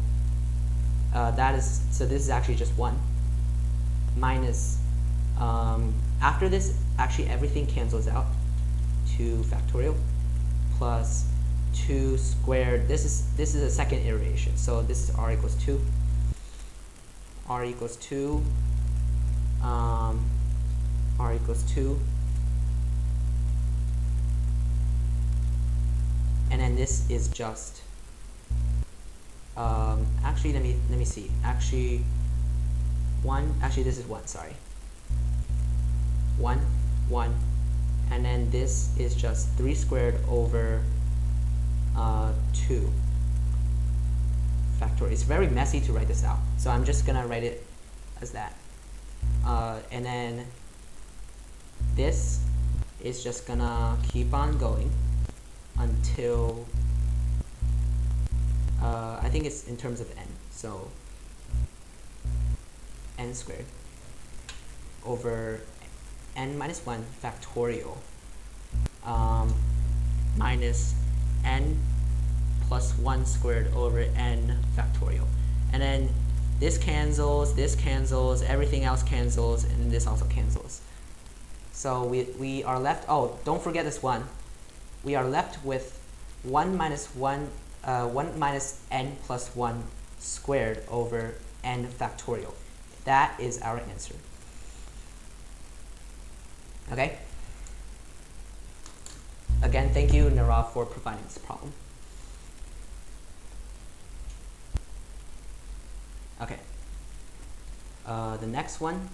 S2: this is actually just 1 minus after this, actually everything cancels out. 2 factorial plus 2 squared. This is a second iteration, so this is r equals 2. R equals 2. R equals 2. And then this is just actually let me see. Actually 1, actually this is 1, sorry. 1, 1, and then this is just 3 squared over 2 factorial. It's very messy to write this out, so I'm just gonna write it as that. And then this is just gonna keep on going until I think it's in terms of n, so n squared over n minus 1 factorial minus n plus 1 squared over n factorial. And then this cancels, everything else cancels, and this also cancels. So we are left, oh, don't forget this one. We are left with 1 minus n plus 1 squared over n factorial. That is our answer. Okay? Again, thank you, Narav, for providing this problem. Okay. The next one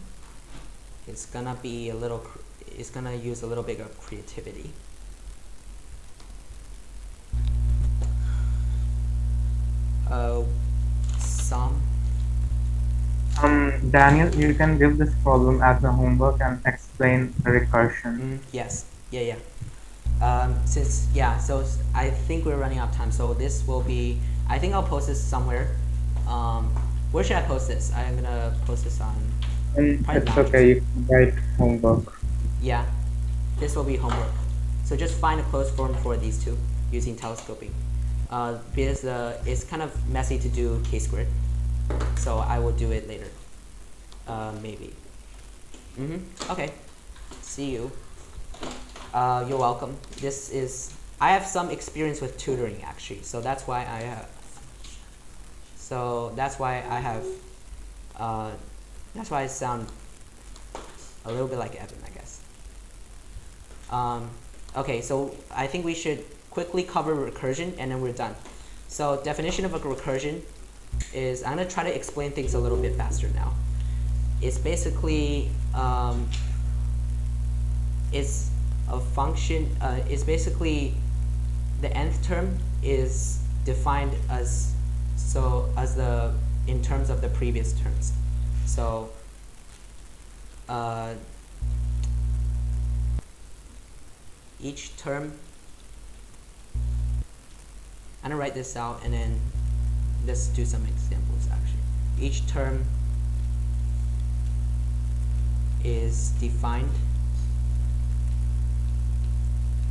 S2: is gonna be it's gonna use a little bit of creativity.
S1: Daniel, you can give this problem as a homework and explain recursion.
S2: Yes. Yeah. So I think we're running out of time. So this will be, I think I'll post this somewhere. Where should I post this? I'm gonna post this on.
S1: It's okay. You can write homework.
S2: Yeah, this will be homework. So just find a closed form for these two using telescoping. Because it's kind of messy to do k-squared, so I will do it later. Maybe. Okay. See you. You're welcome. I have some experience with tutoring actually, so that's why I have. That's why I sound a little bit like Evan, I guess. Okay, so I think we should quickly cover recursion and then we're done. So definition of a recursion is, I'm going to try to explain things a little bit faster now. It's basically, it's a function, it's basically the nth term is defined as, in terms of the previous terms. So each term I'm gonna write this out and then let's do some examples actually. Each term is defined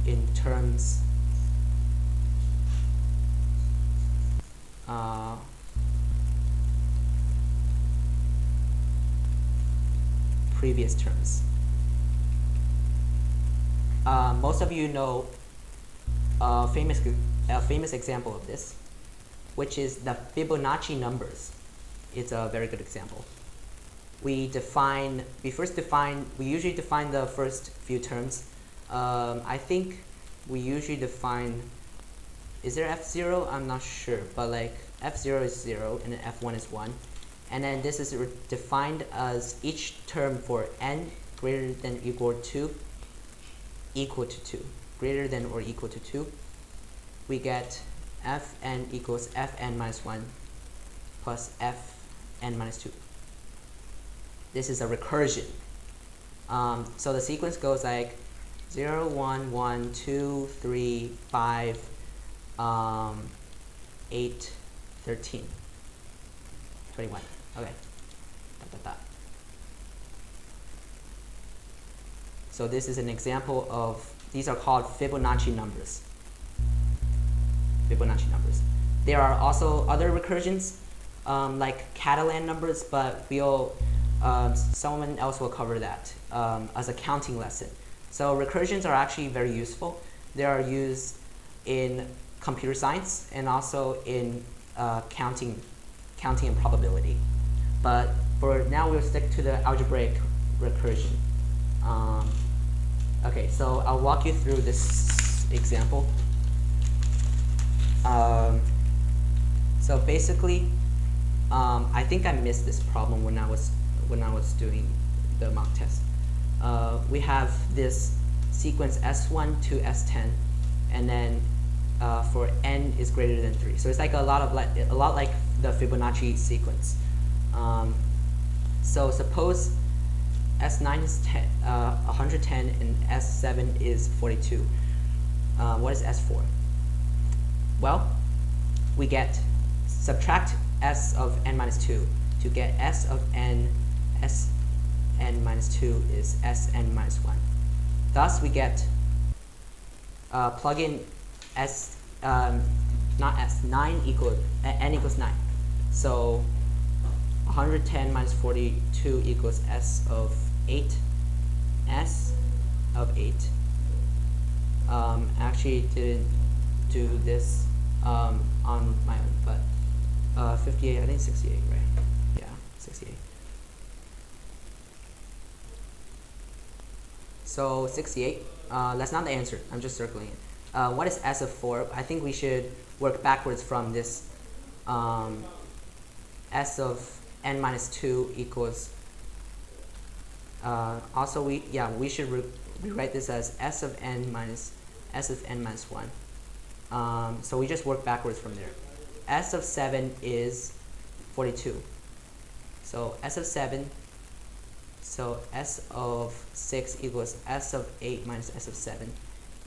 S2: in terms previous terms. Most of you know a famous example of this, which is the Fibonacci numbers. It's a very good example. We usually define the first few terms. I think we usually define, is there F0? I'm not sure, but like F0 is 0 and then F1 is 1. And then this is defined as each term for n greater than or equal to 2, greater than or equal to 2. We get Fn equals Fn minus 1 plus Fn minus 2. This is a recursion. So the sequence goes like 0, 1, 1, 2, 3, 5, 8, 13, 21. Okay. So this is an example of, these are called Fibonacci numbers. Fibonacci numbers. There are also other recursions, like Catalan numbers, but someone else will cover that as a counting lesson. So recursions are actually very useful. They are used in computer science and also in counting and probability. But for now, we'll stick to the algebraic recursion. Okay, so I'll walk you through this example. So basically, I think I missed this problem when I was doing the mock test. We have this sequence S1 to S10, and then for n is greater than 3. So it's like a lot like the Fibonacci sequence. So suppose S9 is 110 and S7 is 42. What is S4? Well, we get subtract S of n minus 2 to get S of n. Sn minus 2 is Sn minus 1. Thus we get plug in S, not S, 9 equals n equals 9. So 110 minus 42 equals S of 8. S of 8. Actually didn't do this on my own, but 58, I think 68, right? Yeah, 68. So 68, that's not the answer, I'm just circling it. What is S of 4? I think we should work backwards from this. S of n minus 2 equals, also we should rewrite this as S of n minus 1. So we just work backwards from there. S of 7 is 42. So S of 7, so S of 6 equals S of 8 minus S of 7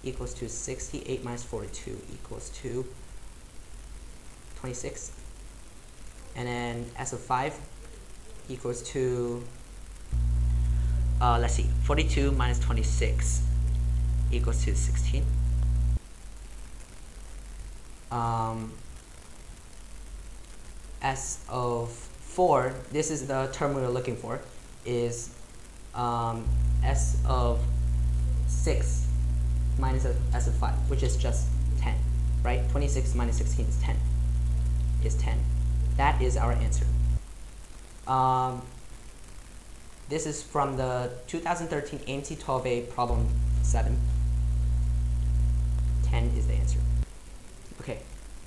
S2: equals to 68 minus 42 equals to 26. And then S of 5 equals to, let's see, 42 minus 26 equals to 16. S of 4, this is the term we were looking for, is S of 6 minus S of 5, which is just 10, right? 26 minus 16 is 10. That is our answer. This is from the 2013 AMT 12A problem 7. 10 is the answer. Okay,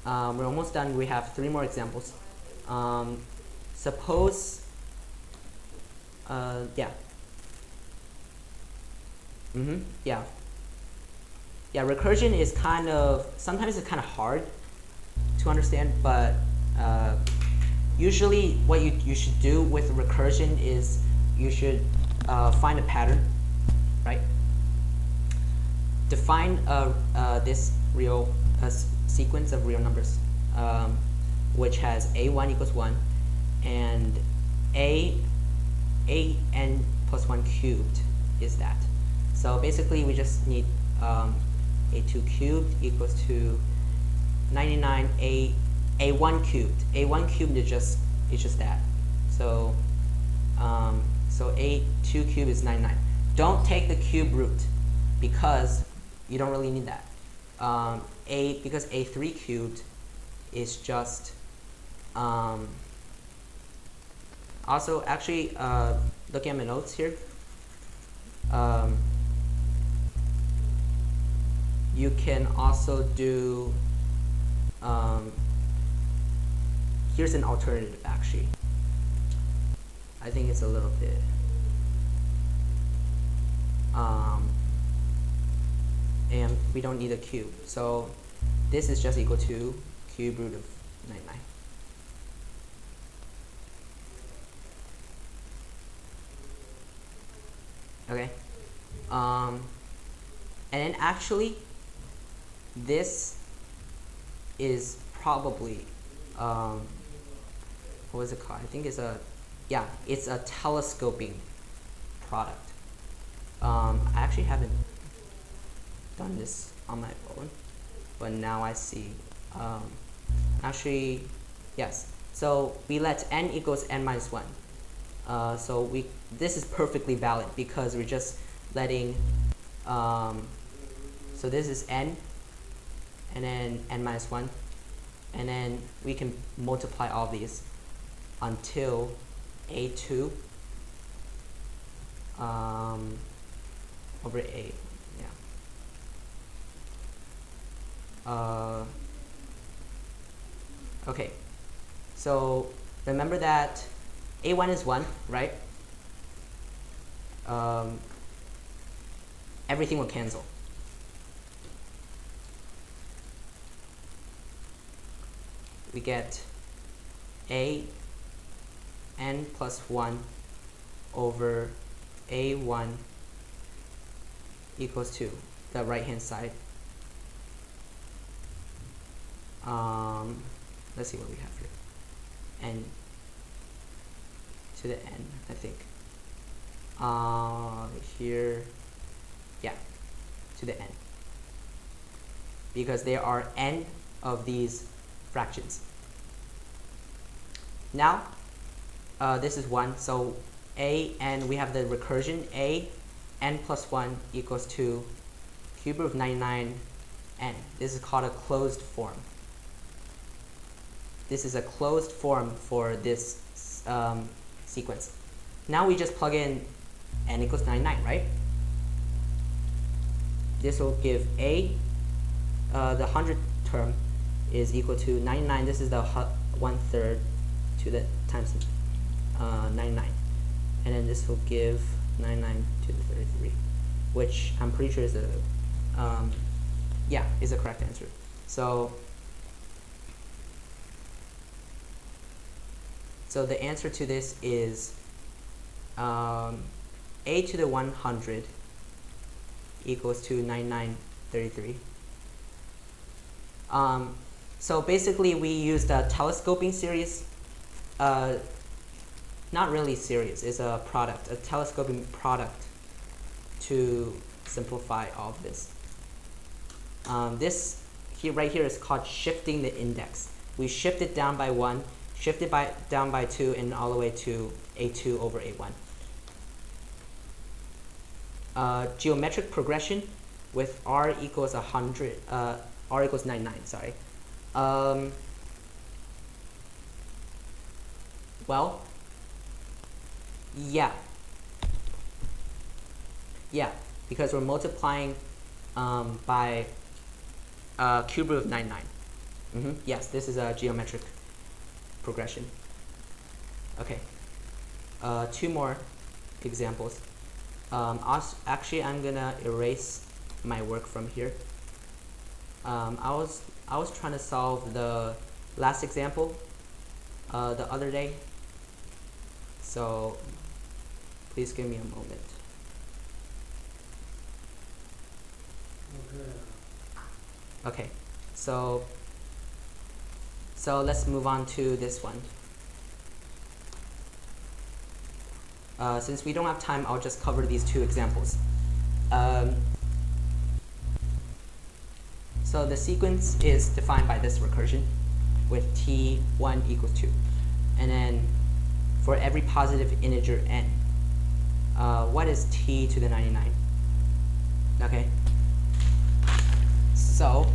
S2: we're almost done. We have 3 more examples. Suppose, yeah. Yeah, recursion is sometimes it's kind of hard to understand, but usually what you should do with recursion is you should find a pattern, right? Define this real sequence of real numbers, which has a1 equals 1 and an plus 1 cubed is that. So basically we just need a2 cubed equals to 99 a1 cubed. A1 cubed is just that. So so a2 cubed is 99. Don't take the cube root because you don't really need that. Because a3 cubed is just also actually looking at my notes here, you can also do here's an alternative actually. I think it's a little bit and we don't need a cube, so this is just equal to cube root of 99. Okay, and then actually this is probably what was it called? I think it's it's a telescoping product. I actually haven't done this on my own, but now I see. Actually, yes. So we let n equals n minus 1. So this is perfectly valid because we're just letting. So this is n, and then n minus 1, and then we can multiply all these until a2 over a. Okay, so remember that a1 is 1, right? Everything will cancel. We get a n plus 1 over a1 equals 2, the right hand side. Let's see what we have here. N to the n, I think. Here, yeah, to the n. Because there are n of these fractions. Now, this is 1, so a n, we have the recursion a n plus 1 equals to cube root of 99 n. This is called a closed form. This is a closed form for this sequence. Now we just plug in n equals 99, right? This will give a, the 100 term is equal to 99. This is the 1/3 to the times 99. And then this will give 99 to the 33, which I'm pretty sure is a, is the correct answer. So the answer to this is a to the 100 equals to 9933. So basically we use the telescoping series, not really series, it's a product, a telescoping product to simplify all of this. This here, right here, is called shifting the index. We shift it down by 1, shift it down by 2, and all the way to a2 over a1. Geometric progression with r equals 100, r equals 99, sorry. Well, yeah, because we're multiplying by cube root of 99. Yes, this is a geometric progression. Okay, 2 more examples. Actually, I'm gonna erase my work from here. I was trying to solve the last example the other day, so please give me a moment. Okay, so So let's move on to this one. Since we don't have time, I'll just cover these two examples. So the sequence is defined by this recursion with t1 equals 2. And then for every positive integer n, what is t to the 99? Okay. So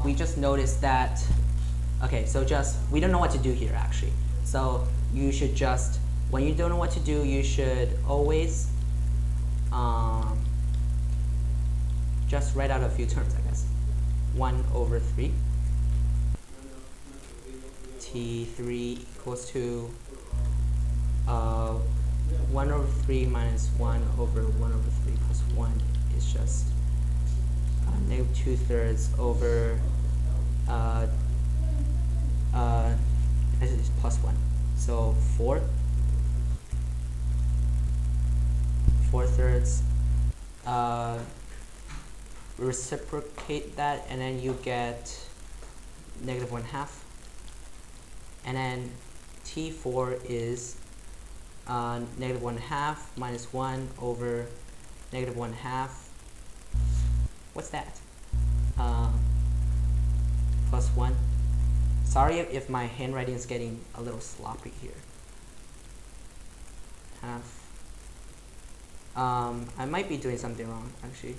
S2: we just noticed that, okay, so just, we don't know what to do here actually. So you should just, when you don't know what to do, you should always just write out a few terms, I guess. 1 over 3. T3 equals to 1 over 3 minus 1 over 1 over 3 plus 1 is just negative 2/3 over this is plus 1. So 4. 4/3. Reciprocate that, and then you get negative 1/2. And then T4 is negative 1/2 minus 1 over negative 1/2. What's that? Plus 1. Sorry if my handwriting is getting a little sloppy here. Half. I might be doing something wrong actually.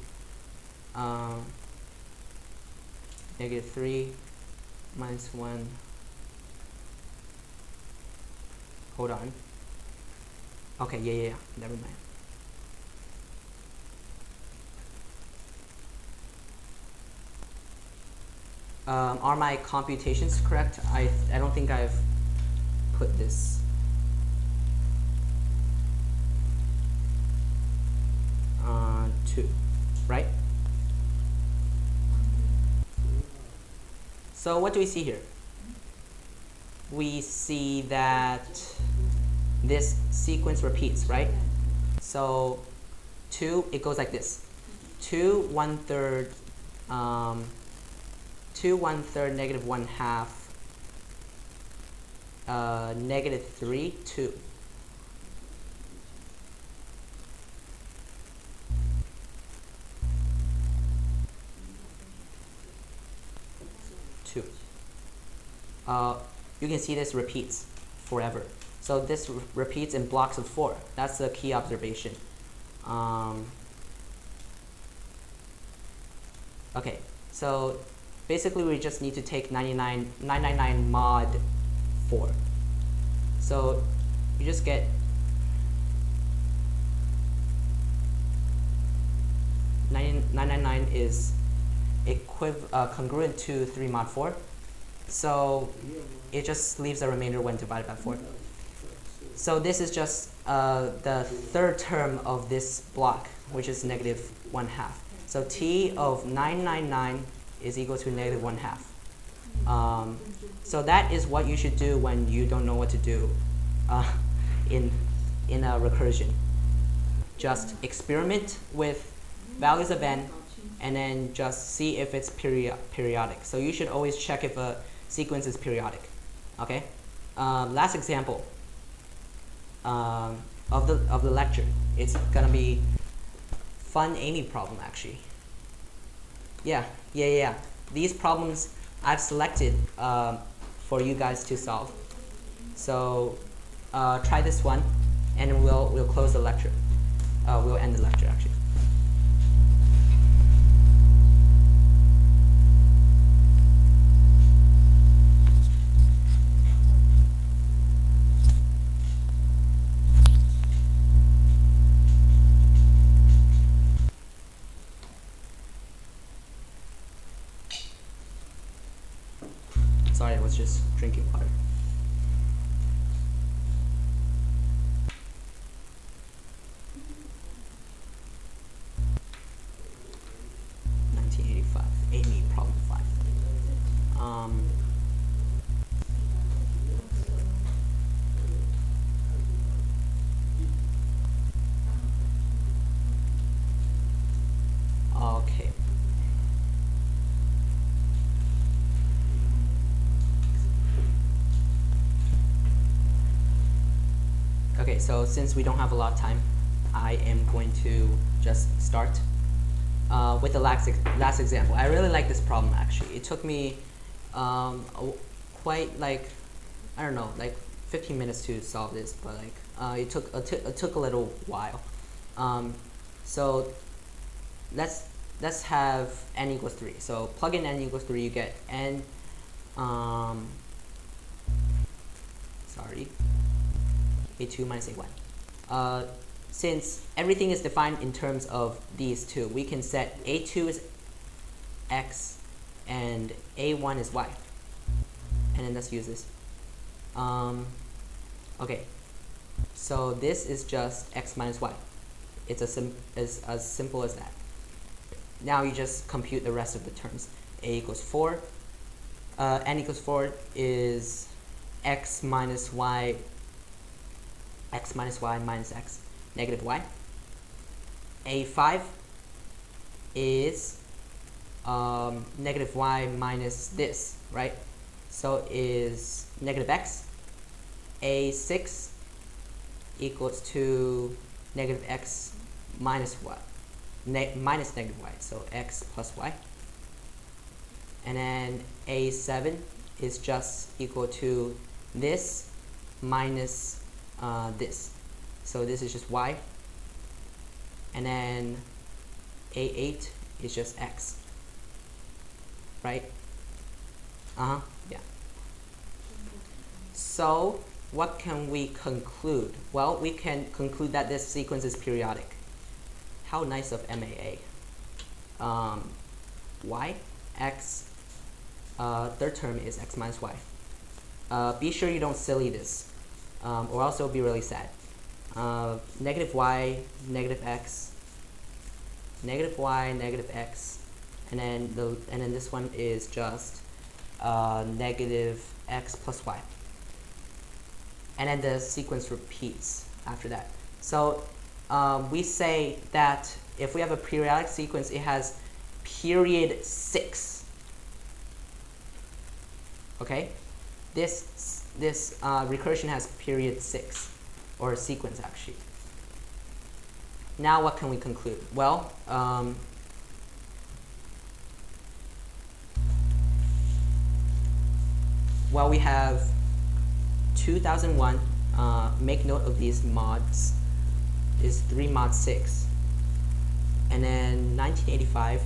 S2: Negative 3 minus 1. Hold on. Okay, yeah, never mind. Are my computations correct? I don't think I've put this. 2, right? So what do we see here? We see that this sequence repeats, right? So 2, it goes like this. 2 1/3, 2 1/3, negative 1/2, negative 3, 2. You can see this repeats forever. So this repeats in blocks of 4. That's the key observation. Okay, so basically we just need to take 999 mod 4. So you just get 999 is congruent to 3 mod 4. So it just leaves a remainder when divided by 4. So this is just the third term of this block, which is negative 1/2. So T of 999 is equal to negative 1/2. So that is what you should do when you don't know what to do in a recursion. Just experiment with values of n, and then just see if it's periodic. So you should always check if a sequence is periodic. Okay. Last example of the lecture. It's gonna be fun Amy problem actually. Yeah. These problems I've selected for you guys to solve. So try this one, and we'll close the lecture. We'll end the lecture actually. Sorry, I was just drinking water. Amy, problem 5. Okay. Okay, so since we don't have a lot of time, I am going to just start with the last example. I really like this problem actually. It took me quite like, I don't know, like 15 minutes to solve this, but like it took a little while. So let's have n equals 3. So plug in n equals 3, you get n, sorry, a2 minus a1. Since everything is defined in terms of these two, we can set a2 is x and a1 is y. And then let's use this. Okay, so this is just x minus y. It's as simple as that. Now you just compute the rest of the terms. A equals 4. N equals 4 is x minus y minus x, negative y. A5 is negative y minus this, right? So is negative x. A6 equals to negative x minus y, minus negative y, so x plus y. And then A7 is just equal to this minus this. So this is just y. And then A8 is just x, right? Yeah. So what can we conclude? Well, we can conclude that this sequence is periodic. How nice of MAA. Y, x, third term is x minus y. Be sure you don't silly this, or else it'll be really sad. Negative y, negative x, negative y, negative x, and then this one is just negative x plus y. And then the sequence repeats after that. So we say that if we have a periodic sequence, it has period 6. Okay, this recursion has period 6, or a sequence actually. Now what can we conclude? Well, we have 2001, make note of these mods, is 3 mod 6. And then 1985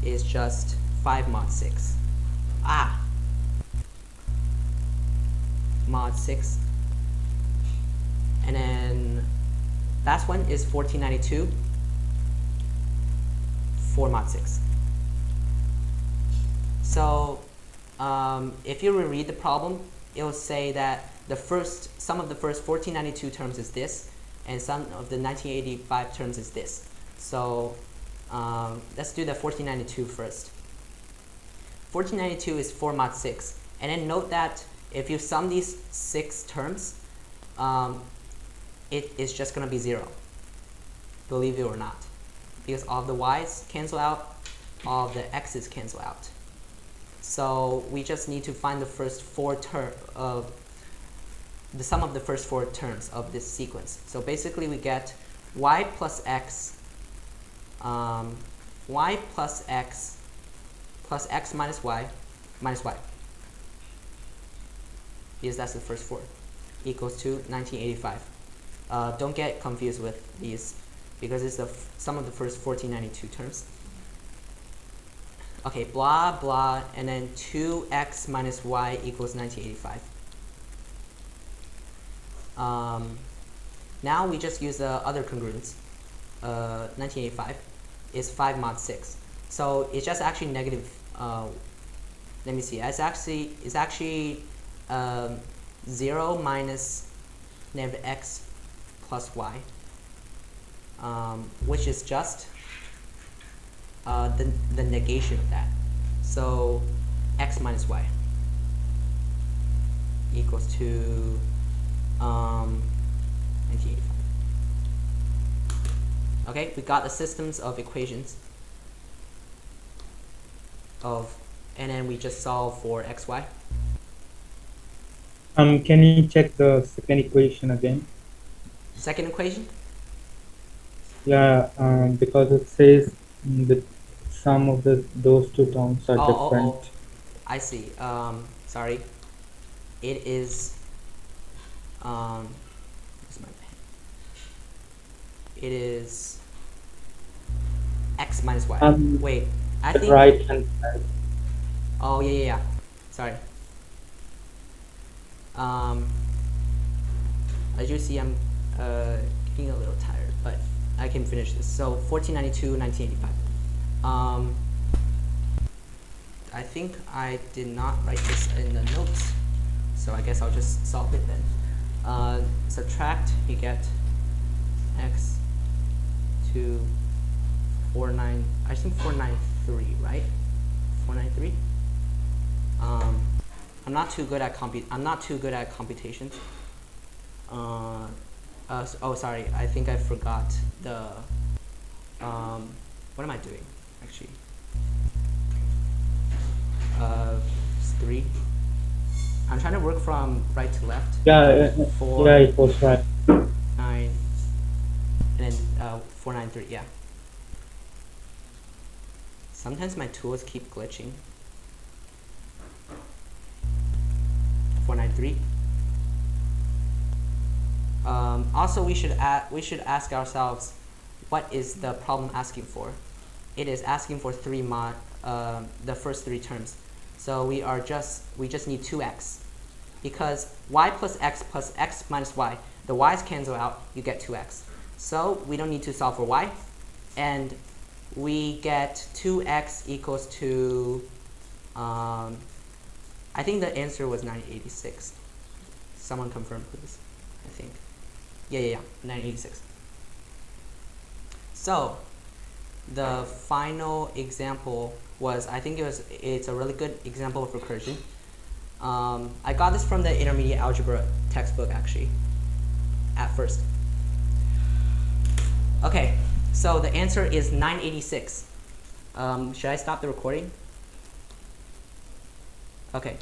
S2: is just 5 mod 6. Mod 6. And then last one is 1492, 4 mod 6. So if you reread the problem, it will say that some of the first 1492 terms is this, and some of the 1985 terms is this. So let's do the 1492 first. 1492 is 4 mod 6. And then note that if you sum these 6 terms, it is just going to be 0. Believe it or not. Because all of the y's cancel out, all of the x's cancel out. So we just need to find the first 4 the sum of the first 4 terms of this sequence. So basically we get y plus x plus x minus y, because that's the first 4, equals to 1985. Don't get confused with these, because it's the sum of the first 1492 terms. Okay, blah, blah, and then 2x minus y equals 1985. Now we just use the other congruence. 1985 is 5 mod 6. So it's just actually negative, let me see, it's actually 0 minus negative x plus y, which is just the negation of that. So x minus y equals to 1985. Okay, we got the systems of equations and then we just solve for xy.
S1: Can you check the second equation again?
S2: Second equation?
S1: Yeah, because it says the sum of those two terms are
S2: Oh, oh,
S1: different.
S2: oh. I see. Sorry. It is, where's my pen? It is x minus y.
S1: Um,
S2: Wait, I
S1: the
S2: think,
S1: right hand side.
S2: oh, yeah, yeah, yeah. Sorry. Um, as you see, I'm getting a little tired, but I can finish this. So 1492, 1985. I think I did not write this in the notes, so I guess I'll just solve it then. Subtract, you get x to 49, I think 493, right? 493. I'm not too good at computations. Oh, sorry. I think I forgot the. What am I doing? Actually, it's 3. I'm trying to work from right to left.
S1: Yeah, yeah,
S2: 4,
S1: it was right.
S2: 9, and then 493. Yeah. Sometimes my tools keep glitching. 493. Also, we should ask ourselves, what is the problem asking for? It is asking for the first 3 terms. So we just need 2x, because y plus x minus y, the y's cancel out, you get 2x. So we don't need to solve for y, and we get 2x equals to, I think the answer was 986. Someone confirm, please. I think. Yeah, 986. So the final example was, I think it's a really good example of recursion. I got this from the intermediate algebra textbook, actually, at first. Okay, so the answer is 986. Should I stop the recording? Okay.